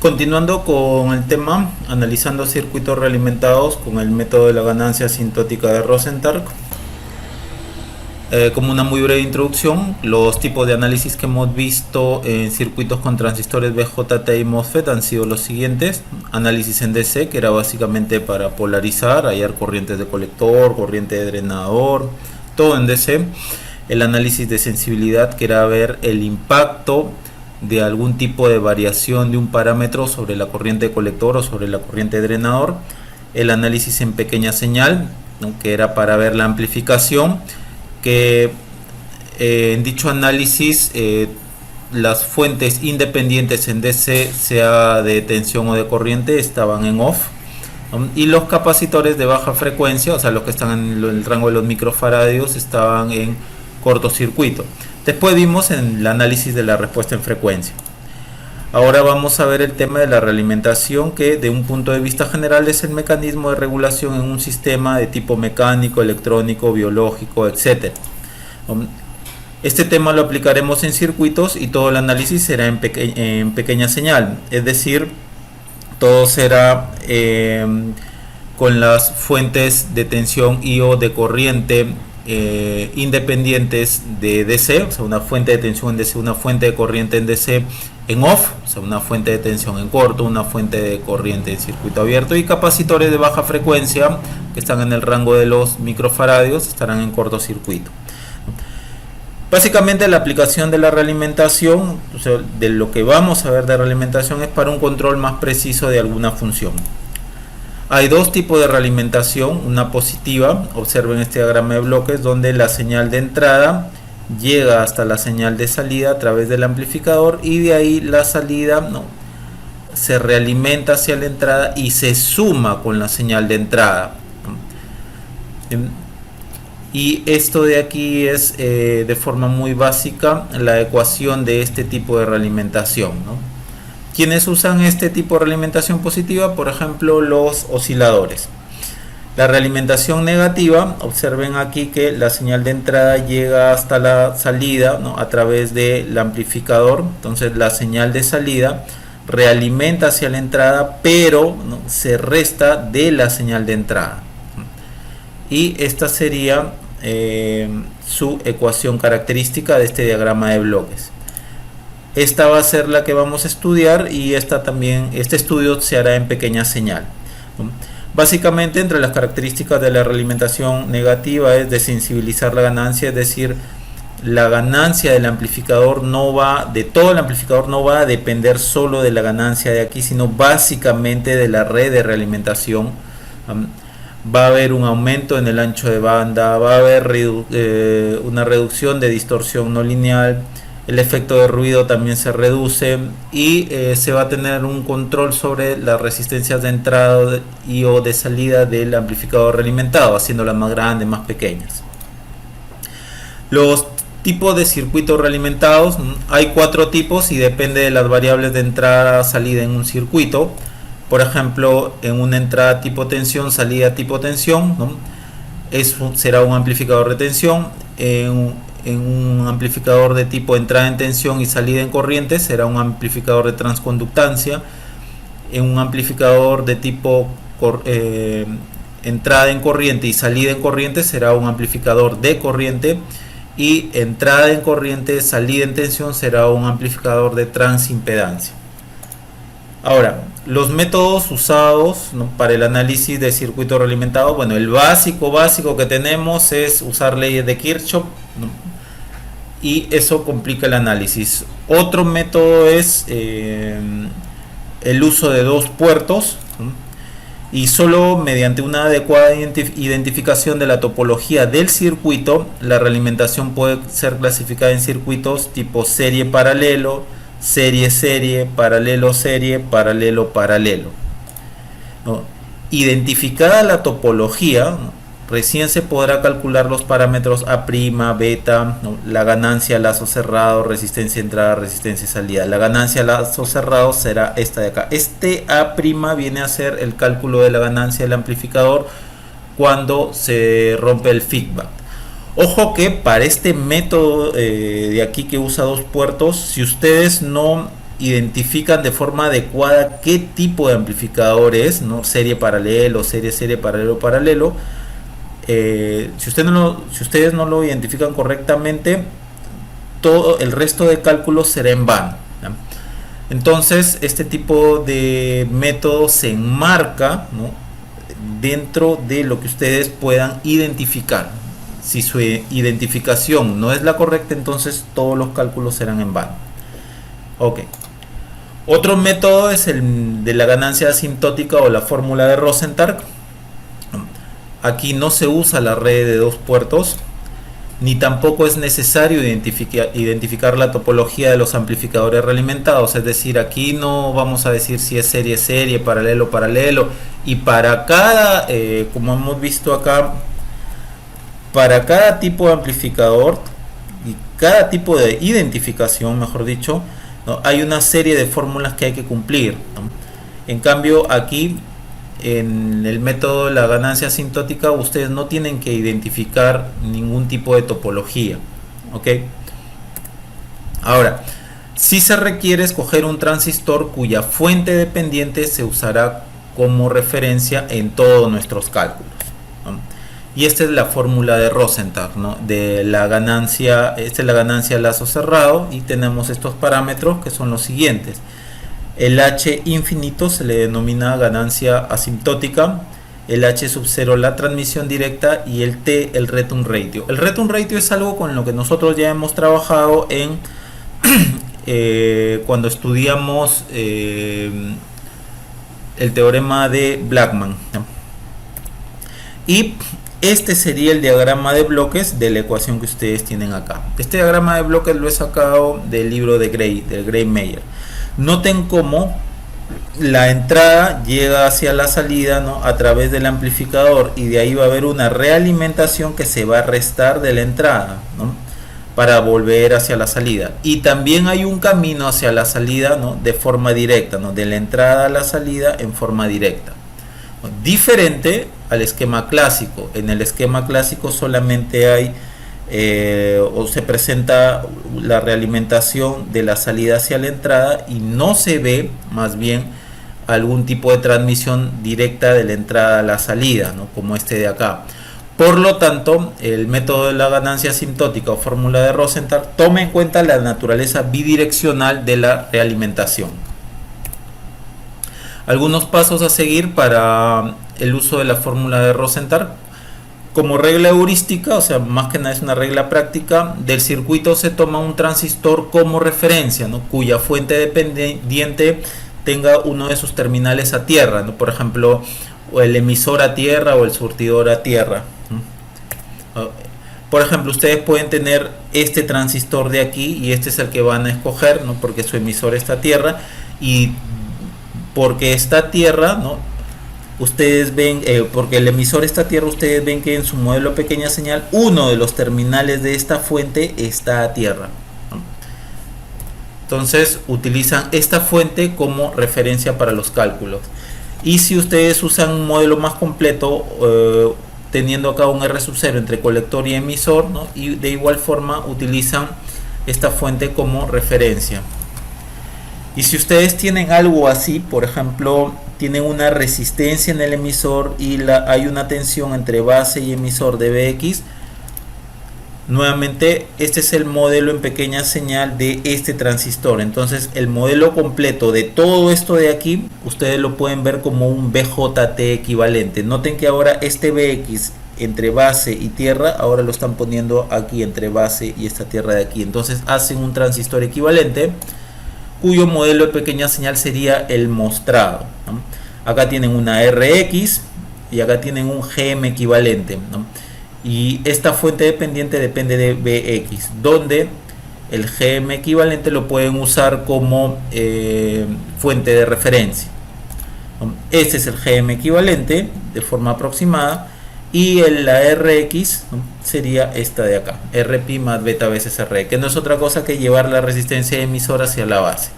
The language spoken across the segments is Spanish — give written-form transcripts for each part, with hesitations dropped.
Continuando con el tema, analizando circuitos realimentados con el método de la ganancia asintótica de Rosenthal. Como una muy breve introducción, los tipos de análisis que hemos visto en circuitos con transistores BJT y MOSFET han sido los siguientes: análisis en DC, que era básicamente para polarizar, hallar corrientes de colector, corriente de drenador, todo en DC. El análisis de sensibilidad, que era ver el impacto de algún tipo de variación de un parámetro sobre la corriente de colector o sobre la corriente de drenador. El análisis en pequeña señal, ¿no?, que era para ver la amplificación, que en dicho análisis las fuentes independientes en DC, sea de tensión o de corriente, estaban en off, ¿no? Y los capacitores de baja frecuencia, o sea, los que están en el rango de los microfaradios, estaban en cortocircuito. Después vimos en el análisis de la respuesta en frecuencia. Ahora vamos a ver el tema de la realimentación, que de un punto de vista general es el mecanismo de regulación en un sistema de tipo mecánico, electrónico, biológico, etc. Este tema lo aplicaremos en circuitos y todo el análisis será en pequeña señal, es decir, todo será con las fuentes de tensión y o de corriente independientes de DC, o sea, una fuente de tensión en DC, una fuente de corriente en DC en off, o sea, una fuente de tensión en corto, una fuente de corriente en circuito abierto, y capacitores de baja frecuencia que están en el rango de los microfaradios estarán en cortocircuito. Básicamente la aplicación de la realimentación, o sea, de lo que vamos a ver de realimentación, es para un control más preciso de alguna función. Hay dos tipos de realimentación, una positiva, observen este diagrama de bloques, donde la señal de entrada llega hasta la señal de salida a través del amplificador, y de ahí la salida se realimenta hacia la entrada y se suma con la señal de entrada. Y esto de aquí es de forma muy básica la ecuación de este tipo de realimentación, ¿no? ¿Quiénes usan este tipo de realimentación positiva? Por ejemplo, los osciladores. La realimentación negativa, observen aquí que la señal de entrada llega hasta la salida, ¿no?, a través del amplificador. Entonces la señal de salida realimenta hacia la entrada, pero ¿no?, se resta de la señal de entrada. Y esta sería su ecuación característica de este diagrama de bloques. Esta va a ser la que vamos a estudiar, y este estudio se hará en pequeña señal, ¿no? Básicamente, entre las características de la realimentación negativa es desensibilizar la ganancia, es decir, la ganancia del amplificador de todo el amplificador no va a depender solo de la ganancia de aquí, sino básicamente de la red de realimentación. Va a haber un aumento en el ancho de banda, va a haber una reducción de distorsión no lineal, el efecto de ruido también se reduce, y se va a tener un control sobre las resistencias de entrada y o de salida del amplificador realimentado, haciéndolas más grandes, más pequeñas. Los tipos de circuitos realimentados, hay 4 tipos y depende de las variables de entrada salida en un circuito. Por ejemplo, en una entrada tipo tensión, salida tipo tensión, ¿no?, será un amplificador de tensión. En un amplificador de tipo entrada en tensión y salida en corriente será un amplificador de transconductancia. En un amplificador de tipo entrada en corriente y salida en corriente será un amplificador de corriente, y entrada en corriente, salida en tensión será un amplificador de transimpedancia. Ahora, los métodos usados, ¿no?, para el análisis de circuito realimentado, bueno, el básico que tenemos es usar leyes de Kirchhoff, ¿no?, y eso complica el análisis. Otro método es el uso de 2 puertos, ¿no?, y solo mediante una adecuada identificación de la topología del circuito, la realimentación puede ser clasificada en circuitos tipo serie-paralelo, serie-serie, paralelo-serie, paralelo-paralelo, ¿no? Identificada la topología, ¿no?, recién se podrá calcular los parámetros A', beta, ¿no?, la ganancia, lazo cerrado, resistencia entrada, resistencia salida. La ganancia, lazo cerrado será esta de acá. Este A' viene a ser el cálculo de la ganancia del amplificador cuando se rompe el feedback. Ojo que para este método de aquí, que usa 2 puertos, si ustedes no identifican de forma adecuada qué tipo de amplificador es, ¿no? Serie paralelo, serie paralelo, paralelo. Si ustedes no lo identifican correctamente, todo el resto de cálculos será en vano, ¿no? Entonces, este tipo de método se enmarca, ¿no?, dentro de lo que ustedes puedan identificar. Si su identificación no es la correcta, entonces todos los cálculos serán en vano. Ok. Otro método es el de la ganancia asintótica o la fórmula de Rosenthal. Aquí no se usa la red de dos puertos, ni tampoco es necesario identificar la topología de los amplificadores realimentados. Es decir, aquí no vamos a decir si es serie, paralelo, y para cada, como hemos visto acá, para cada tipo de amplificador y cada tipo de identificación, mejor dicho, ¿no?, hay una serie de fórmulas que hay que cumplir, ¿no? En cambio, aquí en el método de la ganancia asintótica ustedes no tienen que identificar ningún tipo de topología, ¿ok? Ahora, si se requiere escoger un transistor cuya fuente dependiente se usará como referencia en todos nuestros cálculos, ¿no? Y esta es la fórmula de Rosenthal, ¿no?, de la ganancia. Esta es la ganancia a lazo cerrado y tenemos estos parámetros que son los siguientes. El H infinito se le denomina ganancia asintótica, el H sub 0 la transmisión directa y el T el return ratio. El return ratio es algo con lo que nosotros ya hemos trabajado en cuando estudiamos el teorema de Blackman, ¿no? Y este sería el diagrama de bloques de la ecuación que ustedes tienen acá. Este diagrama de bloques lo he sacado del libro de Gray, del Gray-Meyer. Noten cómo la entrada llega hacia la salida, ¿no?, a través del amplificador, y de ahí va a haber una realimentación que se va a restar de la entrada, ¿no?, para volver hacia la salida. Y también hay un camino hacia la salida, ¿no?, de forma directa, ¿no?, de la entrada a la salida en forma directa. Diferente al esquema clásico. En el esquema clásico solamente hay o se presenta la realimentación de la salida hacia la entrada y no se ve más bien algún tipo de transmisión directa de la entrada a la salida, ¿no?, como este de acá. Por lo tanto, el método de la ganancia asintótica o fórmula de Rosenthal toma en cuenta la naturaleza bidireccional de la realimentación. Algunos pasos a seguir para el uso de la fórmula de Rosenthal. Como regla heurística, o sea, más que nada es una regla práctica, del circuito se toma un transistor como referencia, ¿no?, cuya fuente dependiente tenga uno de sus terminales a tierra, ¿no?, por ejemplo, o el emisor a tierra o el surtidor a tierra, ¿no? Por ejemplo, ustedes pueden tener este transistor de aquí y este es el que van a escoger, ¿no?, porque su emisor está a tierra, y porque está a tierra, ¿no?, ustedes ven, porque el emisor está a tierra, ustedes ven que en su modelo pequeña señal uno de los terminales de esta fuente está a tierra, ¿no? Entonces utilizan esta fuente como referencia para los cálculos. Y si ustedes usan un modelo más completo, teniendo acá un R sub 0 entre colector y emisor, ¿no?, y de igual forma utilizan esta fuente como referencia. Y si ustedes tienen algo así, por ejemplo, tienen una resistencia en el emisor y hay una tensión entre base y emisor de Bx, nuevamente este es el modelo en pequeña señal de este transistor. Entonces el modelo completo de todo esto de aquí, ustedes lo pueden ver como un BJT equivalente. Noten que ahora este Bx entre base y tierra, ahora lo están poniendo aquí entre base y esta tierra de aquí. Entonces hacen un transistor equivalente, cuyo modelo de pequeña señal sería el mostrado, ¿no? Acá tienen una Rx y acá tienen un Gm equivalente, ¿no? Y esta fuente dependiente depende de Bx, donde el Gm equivalente lo pueden usar como fuente de referencia, ¿no? Este es el Gm equivalente de forma aproximada, y la Rx, ¿no?, sería esta de acá, Rp más beta veces Re, que no es otra cosa que llevar la resistencia de emisor hacia la base.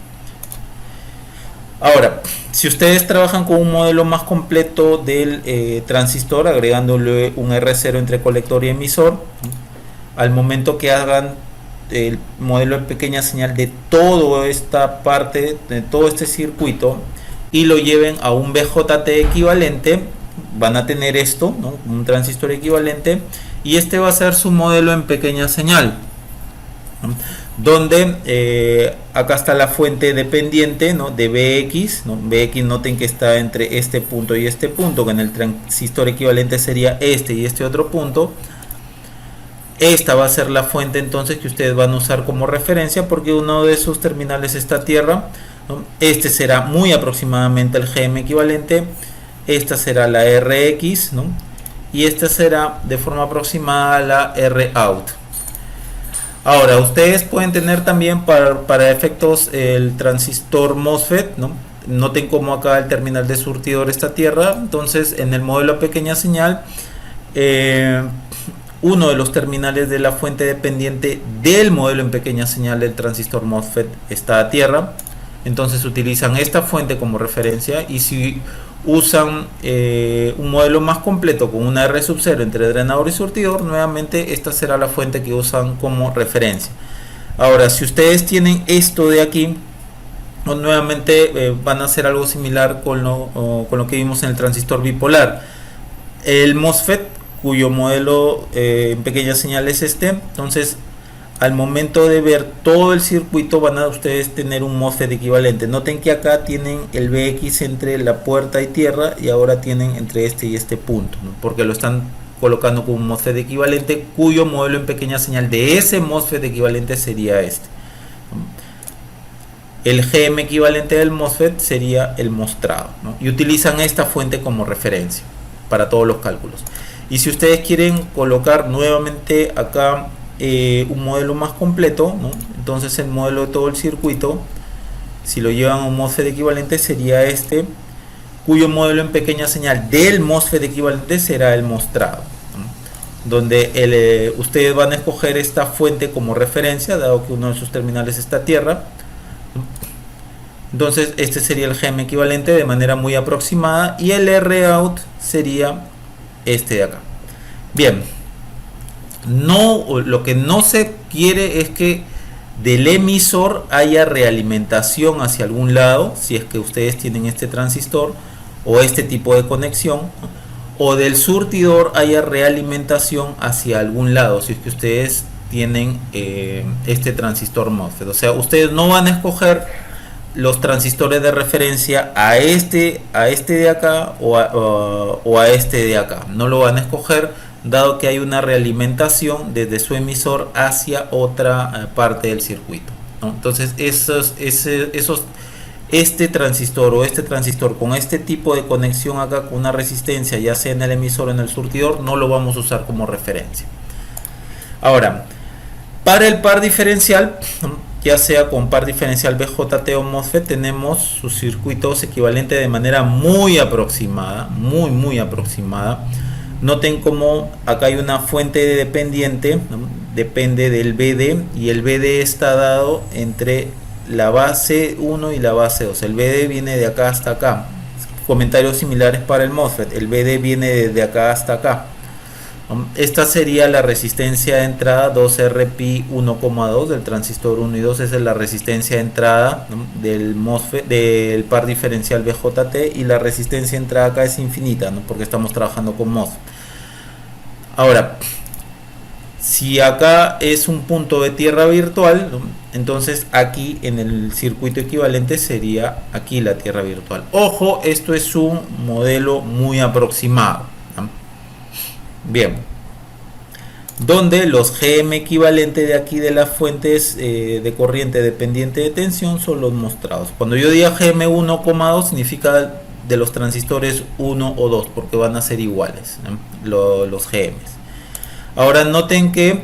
Ahora, si ustedes trabajan con un modelo más completo del transistor, agregándole un R0 entre colector y emisor, ¿no?, al momento que hagan el modelo de pequeña señal de toda esta parte, de todo este circuito, y lo lleven a un BJT equivalente, van a tener esto, ¿no? Un transistor equivalente, y este va a ser su modelo en pequeña señal, ¿no? Donde acá está la fuente dependiente, ¿no? De BX, ¿no? BX, noten que está entre este punto y este punto, que en el transistor equivalente sería este y este otro punto. Esta va a ser la fuente entonces que ustedes van a usar como referencia, porque uno de sus terminales está a tierra, ¿no? Este será muy aproximadamente el GM equivalente, esta será la RX, ¿no? Y esta será de forma aproximada la ROUT. Ahora, ustedes pueden tener también para efectos el transistor MOSFET, ¿no? Noten cómo acá el terminal de surtidor está a tierra. Entonces, en el modelo a pequeña señal, uno de los terminales de la fuente dependiente del modelo en pequeña señal del transistor MOSFET está a tierra. Entonces utilizan esta fuente como referencia, y si usan un modelo más completo con una R sub 0 entre drenador y surtidor, nuevamente esta será la fuente que usan como referencia. Ahora, si ustedes tienen esto de aquí, nuevamente van a hacer algo similar con lo que vimos en el transistor bipolar. El MOSFET, cuyo modelo en pequeña señal es este, entonces al momento de ver todo el circuito van a ustedes tener un MOSFET equivalente. Noten que acá tienen el BX entre la puerta y tierra, y ahora tienen entre este y este punto, ¿no? Porque lo están colocando como un MOSFET equivalente, cuyo modelo en pequeña señal de ese MOSFET equivalente sería este. El GM equivalente del MOSFET sería el mostrado, ¿no? Y utilizan esta fuente como referencia para todos los cálculos. Y si ustedes quieren colocar nuevamente acá un modelo más completo, ¿no? Entonces el modelo de todo el circuito, si lo llevan a un MOSFET equivalente, sería este, cuyo modelo en pequeña señal del MOSFET equivalente será el mostrado, ¿no? Donde ustedes van a escoger esta fuente como referencia, dado que uno de sus terminales está a tierra, ¿no? Entonces este sería el GM equivalente de manera muy aproximada, y el ROUT sería este de acá. Bien, lo que no se quiere es que del emisor haya realimentación hacia algún lado, si es que ustedes tienen este transistor o este tipo de conexión, o del surtidor haya realimentación hacia algún lado, si es que ustedes tienen este transistor MOSFET. O sea, ustedes no van a escoger los transistores de referencia a este de acá o a este de acá. No lo van a escoger, dado que hay una realimentación desde su emisor hacia otra parte del circuito, ¿no? Entonces este transistor o este transistor con este tipo de conexión acá, con una resistencia ya sea en el emisor o en el surtidor, no lo vamos a usar como referencia. Ahora, para el par diferencial, ya sea con par diferencial BJT o MOSFET, tenemos sus circuitos equivalentes de manera muy aproximada, muy aproximada. Noten como acá hay una fuente dependiente, ¿no? Depende del BD, y el BD está dado entre la base 1 y la base 2. El BD viene de acá hasta acá. Comentarios similares para el MOSFET. El BD viene de acá hasta acá. Esta sería la resistencia de entrada 2RP 1,2 del transistor 1 y 2. Esa es la resistencia de entrada, ¿no? Del MOSFET, del par diferencial BJT, y la resistencia de entrada acá es infinita, ¿no? Porque estamos trabajando con MOSFET. Ahora, si acá es un punto de tierra virtual, ¿no? Entonces aquí en el circuito equivalente sería aquí la tierra virtual. Ojo, esto es un modelo muy aproximado, ¿no? Bien, donde los GM equivalentes de aquí de las fuentes de corriente dependiente de tensión son los mostrados. Cuando yo diga GM 1,2 significa de los transistores 1 o 2, porque van a ser iguales, ¿no? Los GMs. Ahora noten que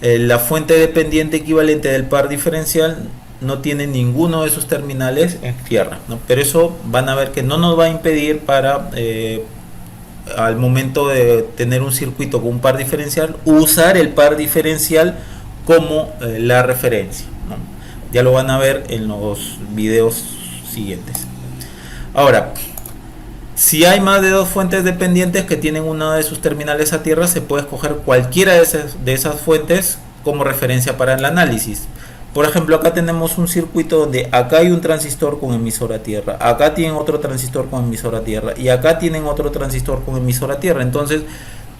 la fuente dependiente equivalente del par diferencial no tiene ninguno de sus terminales en tierra, ¿no? Pero eso van a ver que no nos va a impedir para al momento de tener un circuito con un par diferencial, usar el par diferencial como la referencia, ¿no? Ya lo van a ver en los videos siguientes. Ahora, si hay más de dos fuentes dependientes que tienen una de sus terminales a tierra, se puede escoger cualquiera de esas fuentes como referencia para el análisis. Por ejemplo, acá tenemos un circuito donde acá hay un transistor con emisor a tierra, acá tienen otro transistor con emisor a tierra y acá tienen otro transistor con emisor a tierra. Entonces,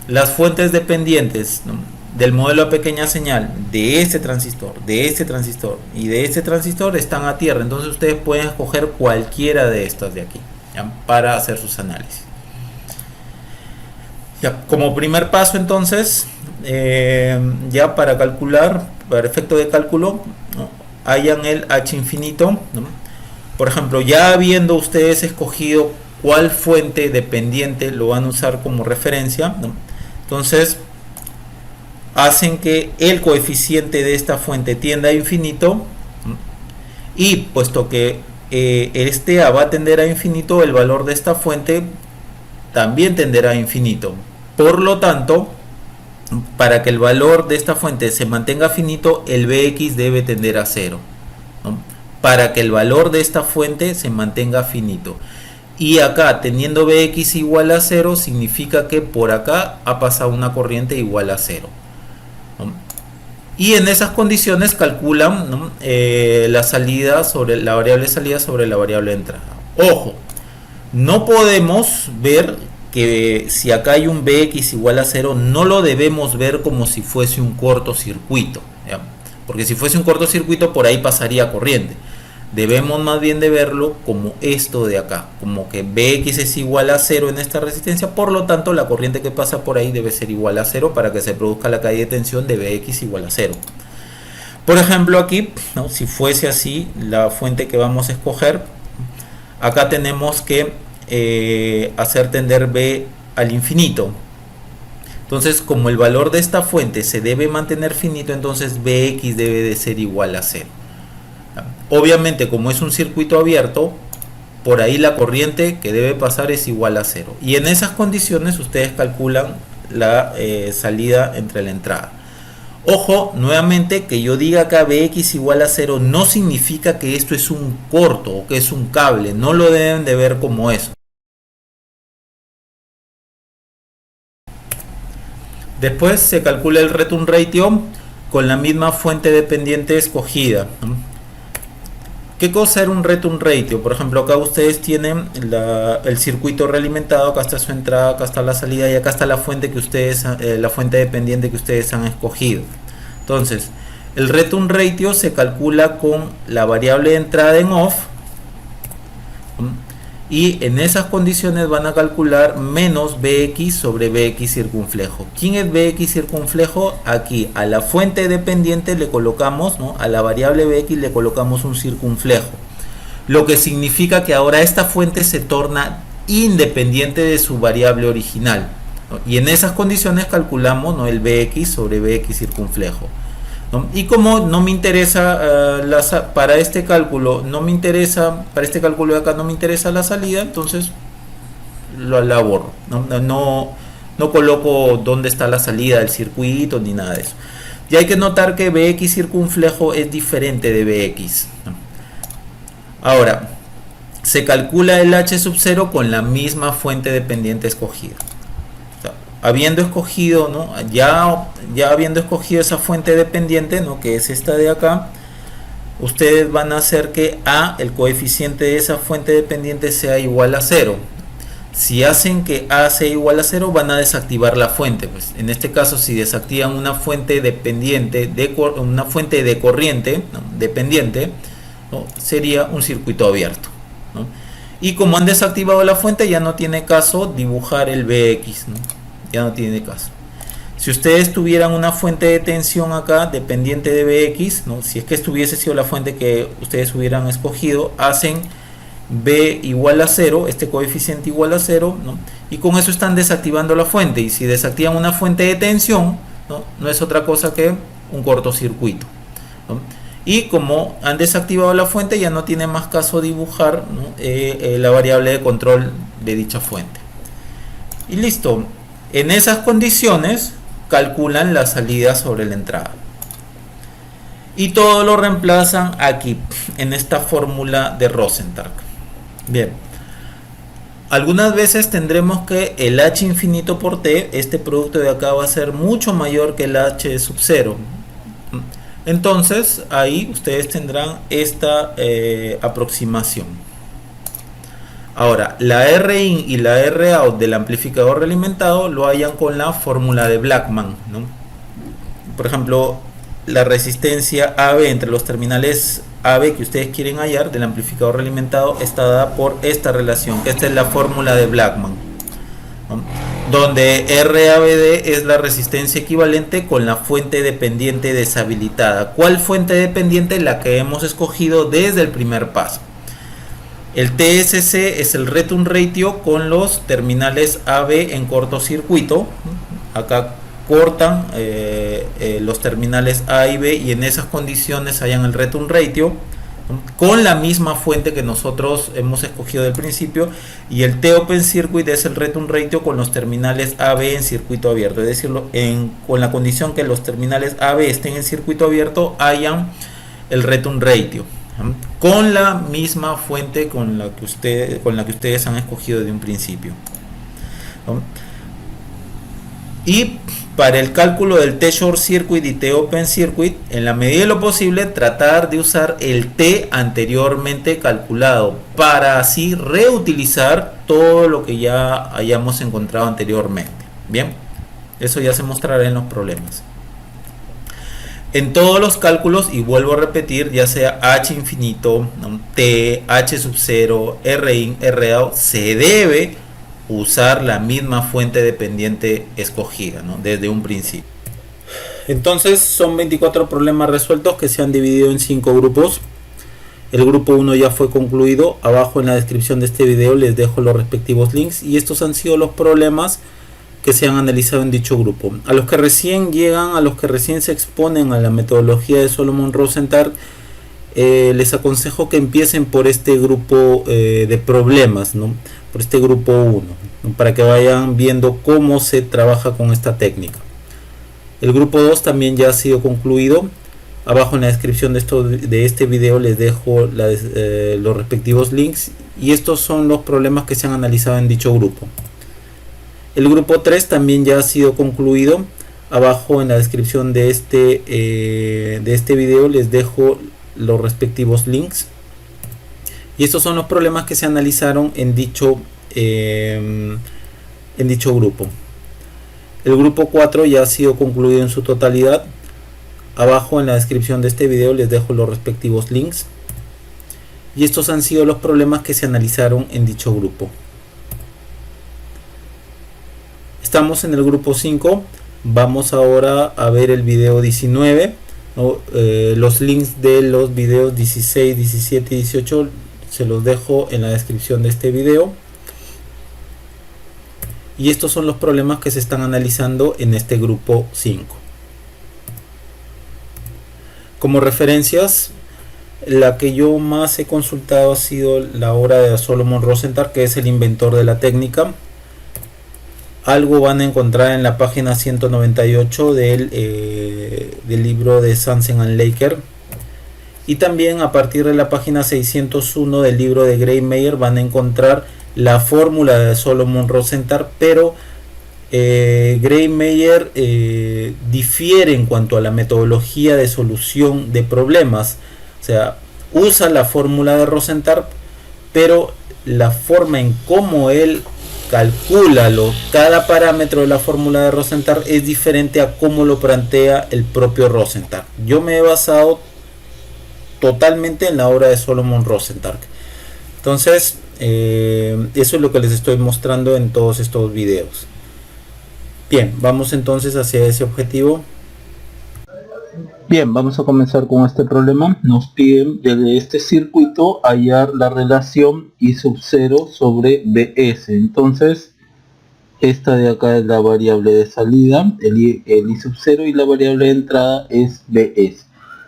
las fuentes dependientes, ¿no?, del modelo a pequeña señal de este transistor y de este transistor están a tierra. Entonces ustedes pueden escoger cualquiera de estas de aquí, ¿ya?, para hacer sus análisis. Ya, como primer paso entonces, ya para calcular, para efecto de cálculo, ¿no?, hayan el H infinito, ¿no? Por ejemplo, ya habiendo ustedes escogido cuál fuente dependiente lo van a usar como referencia, ¿no?, entonces hacen que el coeficiente de esta fuente tienda a infinito, ¿no?, y puesto que este A va a tender a infinito, el valor de esta fuente también tenderá a infinito. Por lo tanto, para que el valor de esta fuente se mantenga finito, el Bx debe tender a 0, ¿no?, para que el valor de esta fuente se mantenga finito. Y acá, teniendo Bx igual a 0, significa que por acá ha pasado una corriente igual a 0, ¿no? Y en esas condiciones calculan, ¿no?, la salida sobre la variable salida sobre la variable entrada. Ojo, no podemos ver que si acá hay un Bx igual a 0, no lo debemos ver como si fuese un cortocircuito, ¿ya?, porque si fuese un cortocircuito por ahí pasaría corriente. Debemos más bien de verlo como esto de acá, como que Bx es igual a 0 en esta resistencia, por lo tanto la corriente que pasa por ahí debe ser igual a 0 para que se produzca la caída de tensión de Bx igual a 0. Por ejemplo aquí, ¿no?, si fuese así la fuente que vamos a escoger, acá tenemos que hacer tender B al infinito. Entonces, como el valor de esta fuente se debe mantener finito, entonces Bx debe de ser igual a 0. Obviamente, como es un circuito abierto, por ahí la corriente que debe pasar es igual a 0. Y en esas condiciones ustedes calculan la salida entre la entrada. Ojo, nuevamente, que yo diga acá Bx igual a 0 no significa que esto es un corto o que es un cable. No lo deben de ver como eso. Después se calcula el return ratio con la misma fuente dependiente escogida, ¿no? ¿Qué cosa era un return ratio? Por ejemplo, acá ustedes tienen el circuito realimentado, acá está su entrada, acá está la salida y acá está la fuente que ustedes, la fuente dependiente que ustedes han escogido. Entonces, el return ratio se calcula con la variable de entrada en off, y en esas condiciones van a calcular menos Bx sobre Bx circunflejo. ¿Quién es Bx circunflejo? Aquí a la fuente dependiente le colocamos, ¿no?, a la variable Bx le colocamos un circunflejo, lo que significa que ahora esta fuente se torna independiente de su variable original, ¿no?, y en esas condiciones calculamos, ¿no?, el Bx sobre Bx circunflejo, ¿no? Y como no me interesa para este cálculo, para este cálculo de acá no me interesa la salida, entonces la borro, no coloco dónde está la salida del circuito ni nada de eso. Y hay que notar que Bx circunflejo es diferente de Bx, ¿no? Ahora, se calcula el H sub 0 con la misma fuente dependiente escogida. Habiendo escogido, ¿no?, ya habiendo escogido esa fuente dependiente, ¿no?, que es esta de acá, ustedes van a hacer que A, el coeficiente de esa fuente dependiente, sea igual a 0. Si hacen que A sea igual a 0, van a desactivar la fuente. Pues en este caso, si desactivan una fuente dependiente, una fuente de corriente, ¿no?, dependiente, ¿no?, sería un circuito abierto, ¿no? Y como han desactivado la fuente, ya no tiene caso dibujar el Bx, ¿no? Ya no tiene caso. Si ustedes tuvieran una fuente de tensión acá dependiente de Bx, ¿no?, si es que esto hubiese sido la fuente que ustedes hubieran escogido, hacen B igual a 0, este coeficiente igual a 0, ¿no?, y con eso están desactivando la fuente. Y si desactivan una fuente de tensión, no es otra cosa que un cortocircuito, ¿no? Y como han desactivado la fuente, ya no tiene más caso dibujar, ¿no?, la variable de control de dicha fuente. Y listo. En esas condiciones calculan la salida sobre la entrada. Y todo lo reemplazan aquí, en esta fórmula de Rosenthal. Bien. Algunas veces tendremos que el H infinito por T, este producto de acá va a ser mucho mayor que el H sub 0. Entonces ahí ustedes tendrán esta aproximación. Ahora, la Rin y la Rout del amplificador realimentado lo hallan con la fórmula de Blackman, ¿no? Por ejemplo, la resistencia AB entre los terminales AB que ustedes quieren hallar del amplificador realimentado está dada por esta relación, que esta es la fórmula de Blackman, ¿no? Donde RABD es la resistencia equivalente con la fuente dependiente deshabilitada. ¿Cuál fuente dependiente? La que hemos escogido desde el primer paso. El TSC es el return ratio con los terminales AB en cortocircuito. Acá cortan los terminales A y B y en esas condiciones hayan el return ratio con la misma fuente que nosotros hemos escogido del principio, y el T-Open Circuit es el return ratio con los terminales AB en circuito abierto, es decir, con la condición que los terminales AB estén en circuito abierto hayan el return ratio con la misma fuente con la que ustedes han escogido de un principio. Y para el cálculo del T-Short Circuit y T-Open Circuit, en la medida de lo posible, tratar de usar el T anteriormente calculado para así reutilizar todo lo que ya hayamos encontrado anteriormente. Bien, eso ya se mostrará en los problemas. En todos los cálculos, y vuelvo a repetir, ya sea H infinito, T, H sub 0, Rin, Rout, se debe usar la misma fuente dependiente escogida, ¿no? Desde un principio. Entonces son 24 problemas resueltos que se han dividido en 5 grupos. El grupo 1 ya fue concluido. Abajo en la descripción de este video les dejo los respectivos links, y estos han sido los problemas que se han analizado en dicho grupo. A los que recién llegan, a los que recién se exponen a la metodología de Solomon Rosenthal, les aconsejo que empiecen por este grupo de problemas, ¿no? Por este grupo 1, ¿no? Para que vayan viendo cómo se trabaja con esta técnica. El grupo 2 también ya ha sido concluido. Abajo en la descripción de este video les dejo los respectivos links, y estos son los problemas que se han analizado en dicho grupo. El grupo 3 también ya ha sido concluido. Abajo en la descripción de este video les dejo los respectivos links, y estos son los problemas que se analizaron en dicho grupo. El grupo 4 ya ha sido concluido en su totalidad. Abajo en la descripción de este video les dejo los respectivos links, y estos han sido los problemas que se analizaron en dicho grupo. Estamos en el grupo 5. Vamos ahora a ver el video 19, ¿no? Los links de los videos 16, 17 y 18 se los dejo en la descripción de este video, y estos son los problemas que se están analizando en este grupo 5. Como referencias, la que yo más he consultado ha sido la obra de Solomon Rosenthal, que es el inventor de la técnica. Algo van a encontrar en la página 198 del libro de Sansen and Laker, y también a partir de la página 601 del libro de Grey-Meyer van a encontrar la fórmula de Solomon Rosenthal, pero Grey-Meyer difiere en cuanto a la metodología de solución de problemas. O sea, usa la fórmula de Rosenthal, pero la forma en cómo él calcula cada parámetro de la fórmula de Rosenthal es diferente a cómo lo plantea el propio Rosenthal. Yo me he basado totalmente en la obra de Solomon Rosenthal. Entonces, eso es lo que les estoy mostrando en todos estos videos. Bien, vamos entonces hacia ese objetivo. Bien, vamos a comenzar con este problema. Nos piden desde este circuito hallar la relación I sub 0 sobre BS. Entonces, esta de acá es la variable de salida, el I sub 0, y la variable de entrada es BS.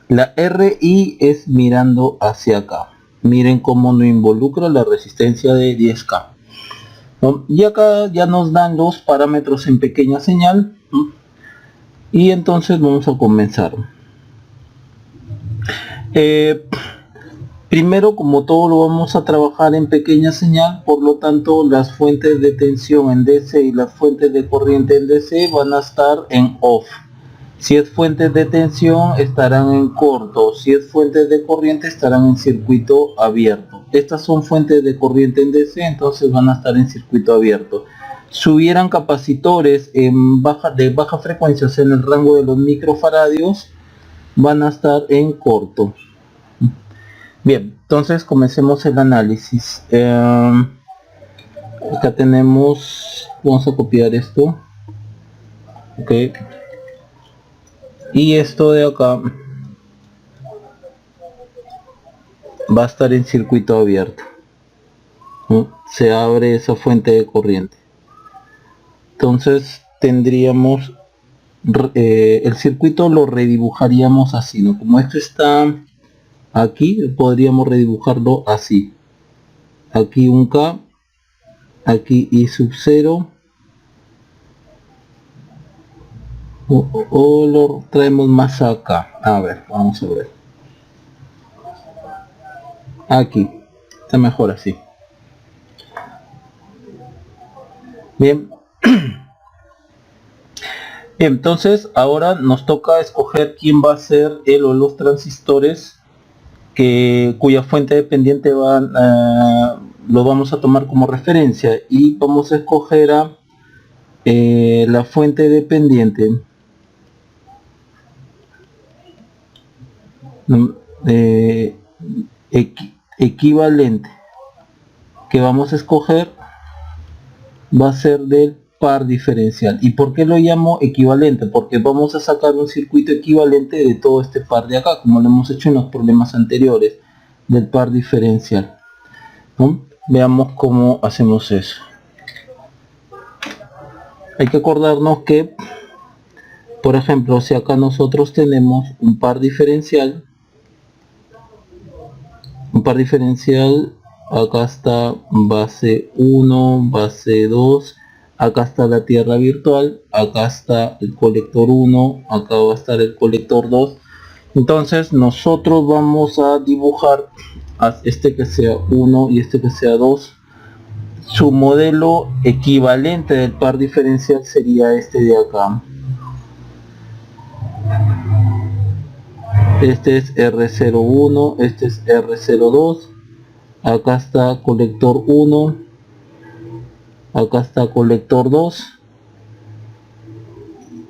La RI es mirando hacia acá. Miren cómo no involucra la resistencia de 10K, ¿no? Y acá ya nos dan los parámetros en pequeña señal, ¿no? Y entonces vamos a comenzar. Primero, como todo lo vamos a trabajar en pequeña señal, por lo tanto las fuentes de tensión en DC y las fuentes de corriente en DC van a estar en off. Si es fuentes de tensión estarán en corto, si es fuentes de corriente estarán en circuito abierto. Estas son fuentes de corriente en DC, entonces van a estar en circuito abierto. Si hubieran capacitores de baja frecuencia, o sea, en el rango de los microfaradios, van a estar en corto. Bien, entonces comencemos el análisis. Acá tenemos, vamos a copiar esto. Ok. Y esto de acá va a estar en circuito abierto, ¿no? Se abre esa fuente de corriente. Entonces tendríamos el circuito lo redibujaríamos así, ¿no? Como esto está aquí, podríamos redibujarlo así. Aquí un K, aquí I sub 0. O lo traemos más acá. A ver, vamos a ver. Aquí. Está mejor así. Bien. Bien, entonces ahora nos toca escoger quién va a ser el o los transistores cuya fuente dependiente lo vamos a tomar como referencia, y vamos a escoger a la fuente dependiente equivalente que vamos a escoger va a ser del par diferencial. ¿Y por qué lo llamo equivalente? Porque vamos a sacar un circuito equivalente de todo este par de acá, como lo hemos hecho en los problemas anteriores del par diferencial, ¿no? Veamos cómo hacemos eso. Hay que acordarnos que, por ejemplo, si acá nosotros tenemos un par diferencial, acá está base 1, base 2, acá está la tierra virtual, acá está el colector 1, acá va a estar el colector 2. Entonces nosotros vamos a dibujar a este que sea 1 y este que sea 2. Su modelo equivalente del par diferencial sería este de acá. Este es R01, este es R02. Acá está colector 1, acá está colector 2,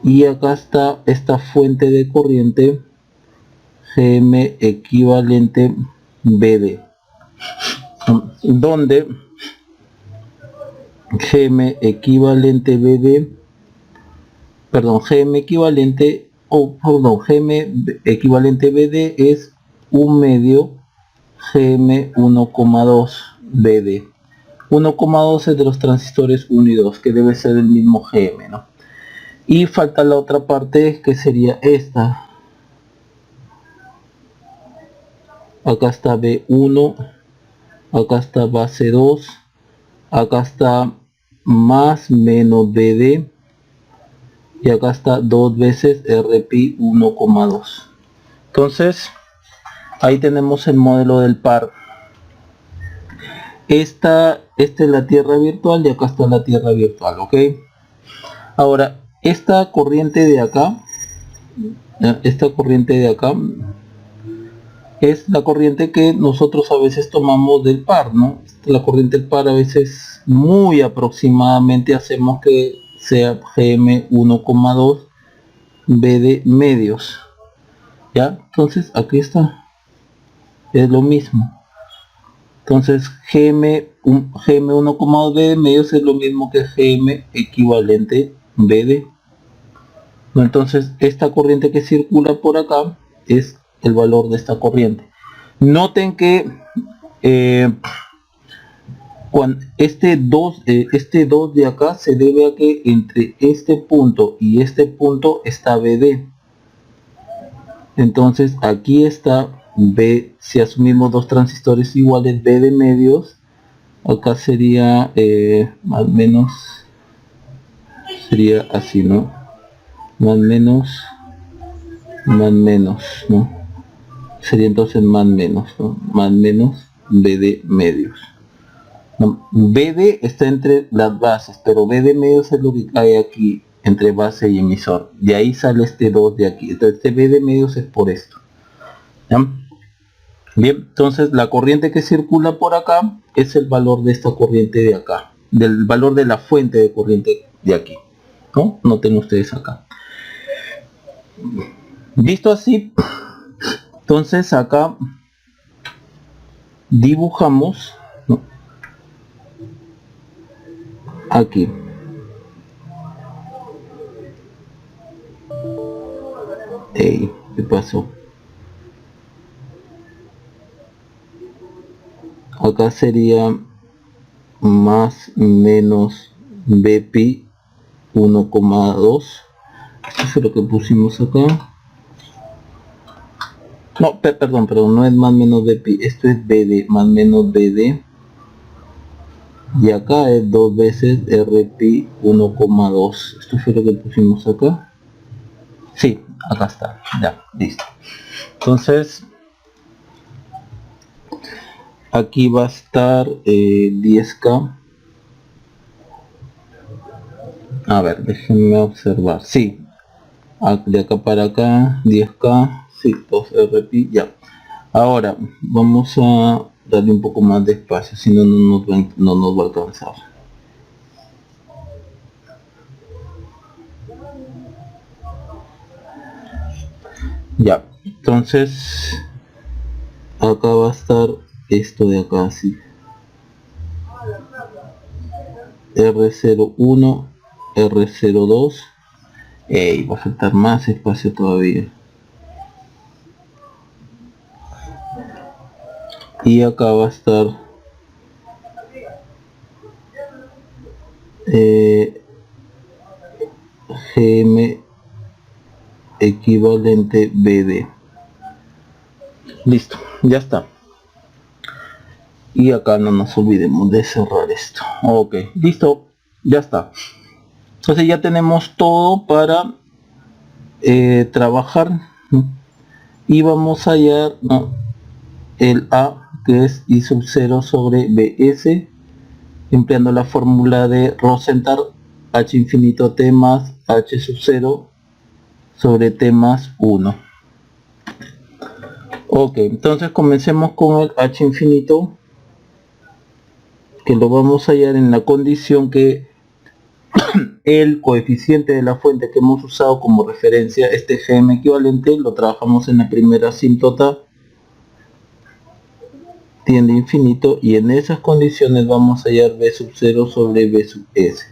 y acá está esta fuente de corriente GM equivalente BD, donde GM equivalente BD, perdón, GM equivalente, GM equivalente BD es 1 medio GM 1,2 BD. 1,2 es de los transistores 1 y 2, que debe ser el mismo GM, ¿no? Y falta la otra parte, que sería esta. Acá está B1, acá está base 2, acá está más menos BD, y acá está 2 veces RPI 1,2. Entonces ahí tenemos el modelo del par. Esta es la tierra virtual y acá está la tierra virtual, ¿ok? Ahora, esta corriente de acá es la corriente que nosotros a veces tomamos del par, ¿no? La corriente del par a veces muy aproximadamente hacemos que sea GM 1,2 BD medios, ¿ya? Entonces aquí está, es lo mismo. Entonces GM 1,2 BD medios es lo mismo que GM equivalente BD. Entonces esta corriente que circula por acá es el valor de esta corriente. Noten que cuando este 2 de acá se debe a que entre este punto y este punto está BD. Entonces aquí está B, si asumimos dos transistores iguales, B de medios, acá sería más o menos, sería así, ¿no? Más menos, ¿no? Sería entonces más menos, ¿no? Más menos B de medios. ¿No? BD está entre las bases, pero B de medios es lo que cae aquí entre base y emisor. De ahí sale este 2 de aquí. Entonces este B de medios es por esto. ¿Ya? Bien, entonces la corriente que circula por acá es el valor de esta corriente de acá, del valor de la fuente de corriente de aquí, ¿no? Noten ustedes acá. Visto así, entonces acá dibujamos, ¿no?, aquí. Ey, ¿qué pasó? Acá sería más menos Bpi 1,2. Esto es lo que pusimos acá. No, perdón, no es más menos Bpi, esto es Bd, más menos Bd. Y acá es 2 veces Rpi 1,2. Esto fue lo que pusimos acá. Sí, acá está, ya, listo. Entonces, aquí va a estar 10K. A ver, déjenme observar. Sí, de acá para acá, 10K. Sí, 2 Rpi, ya. Ahora, vamos a darle un poco más de espacio, si no, no nos va a alcanzar. Ya, entonces acá va a estar esto de acá así, R01, R02, va a faltar más espacio todavía, y acá va a estar GM equivalente BD. Listo, ya está. Y acá no nos olvidemos de cerrar esto. Ok, listo, ya está. Entonces ya tenemos todo para trabajar, ¿no? Y vamos a hallar, ¿no?, el A, que es I sub 0 sobre Bs, empleando la fórmula de Rosenthal, H infinito T más H sub 0 sobre T más 1. Ok, entonces comencemos con el H infinito, que lo vamos a hallar en la condición que el coeficiente de la fuente que hemos usado como referencia, este Gm equivalente, lo trabajamos en la primera asíntota, tiende a infinito, y en esas condiciones vamos a hallar B sub 0 sobre B sub S.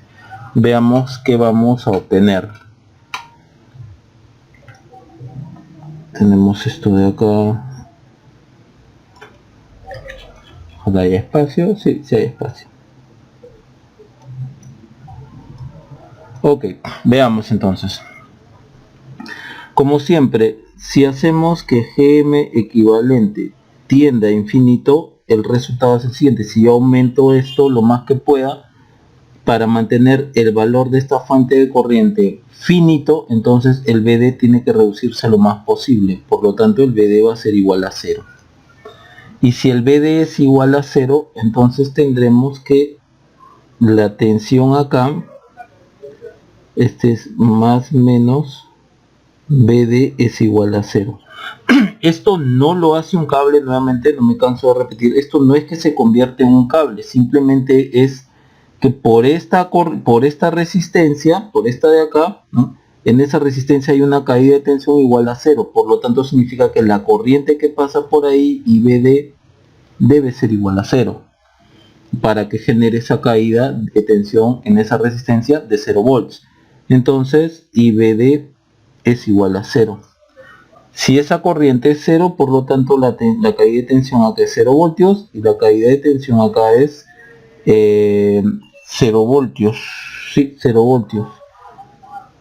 Veamos qué vamos a obtener. Tenemos esto de acá. ¿Hay espacio? Sí, sí hay espacio. Ok, veamos entonces. Como siempre, si hacemos que Gm equivalente tiende a infinito, el resultado es el siguiente. Si yo aumento esto lo más que pueda para mantener el valor de esta fuente de corriente finito, entonces el Bd tiene que reducirse lo más posible. Por lo tanto, el Bd va a ser igual a 0. Y si el Bd es igual a 0, entonces tendremos que la tensión acá, este es más menos Bd es igual a 0. Esto no lo hace un cable, nuevamente no me canso de repetir, esto no es que se convierte en un cable, simplemente es que por esta resistencia, por esta de acá, ¿no?, en esa resistencia hay una caída de tensión igual a 0, por lo tanto significa que la corriente que pasa por ahí, IBD, debe ser igual a 0, para que genere esa caída de tensión en esa resistencia de 0 volts. Entonces, IBD es igual a 0. Si esa corriente es 0, por lo tanto la caída de tensión acá es 0 voltios, y la caída de tensión acá es 0 voltios, sí, 0 voltios.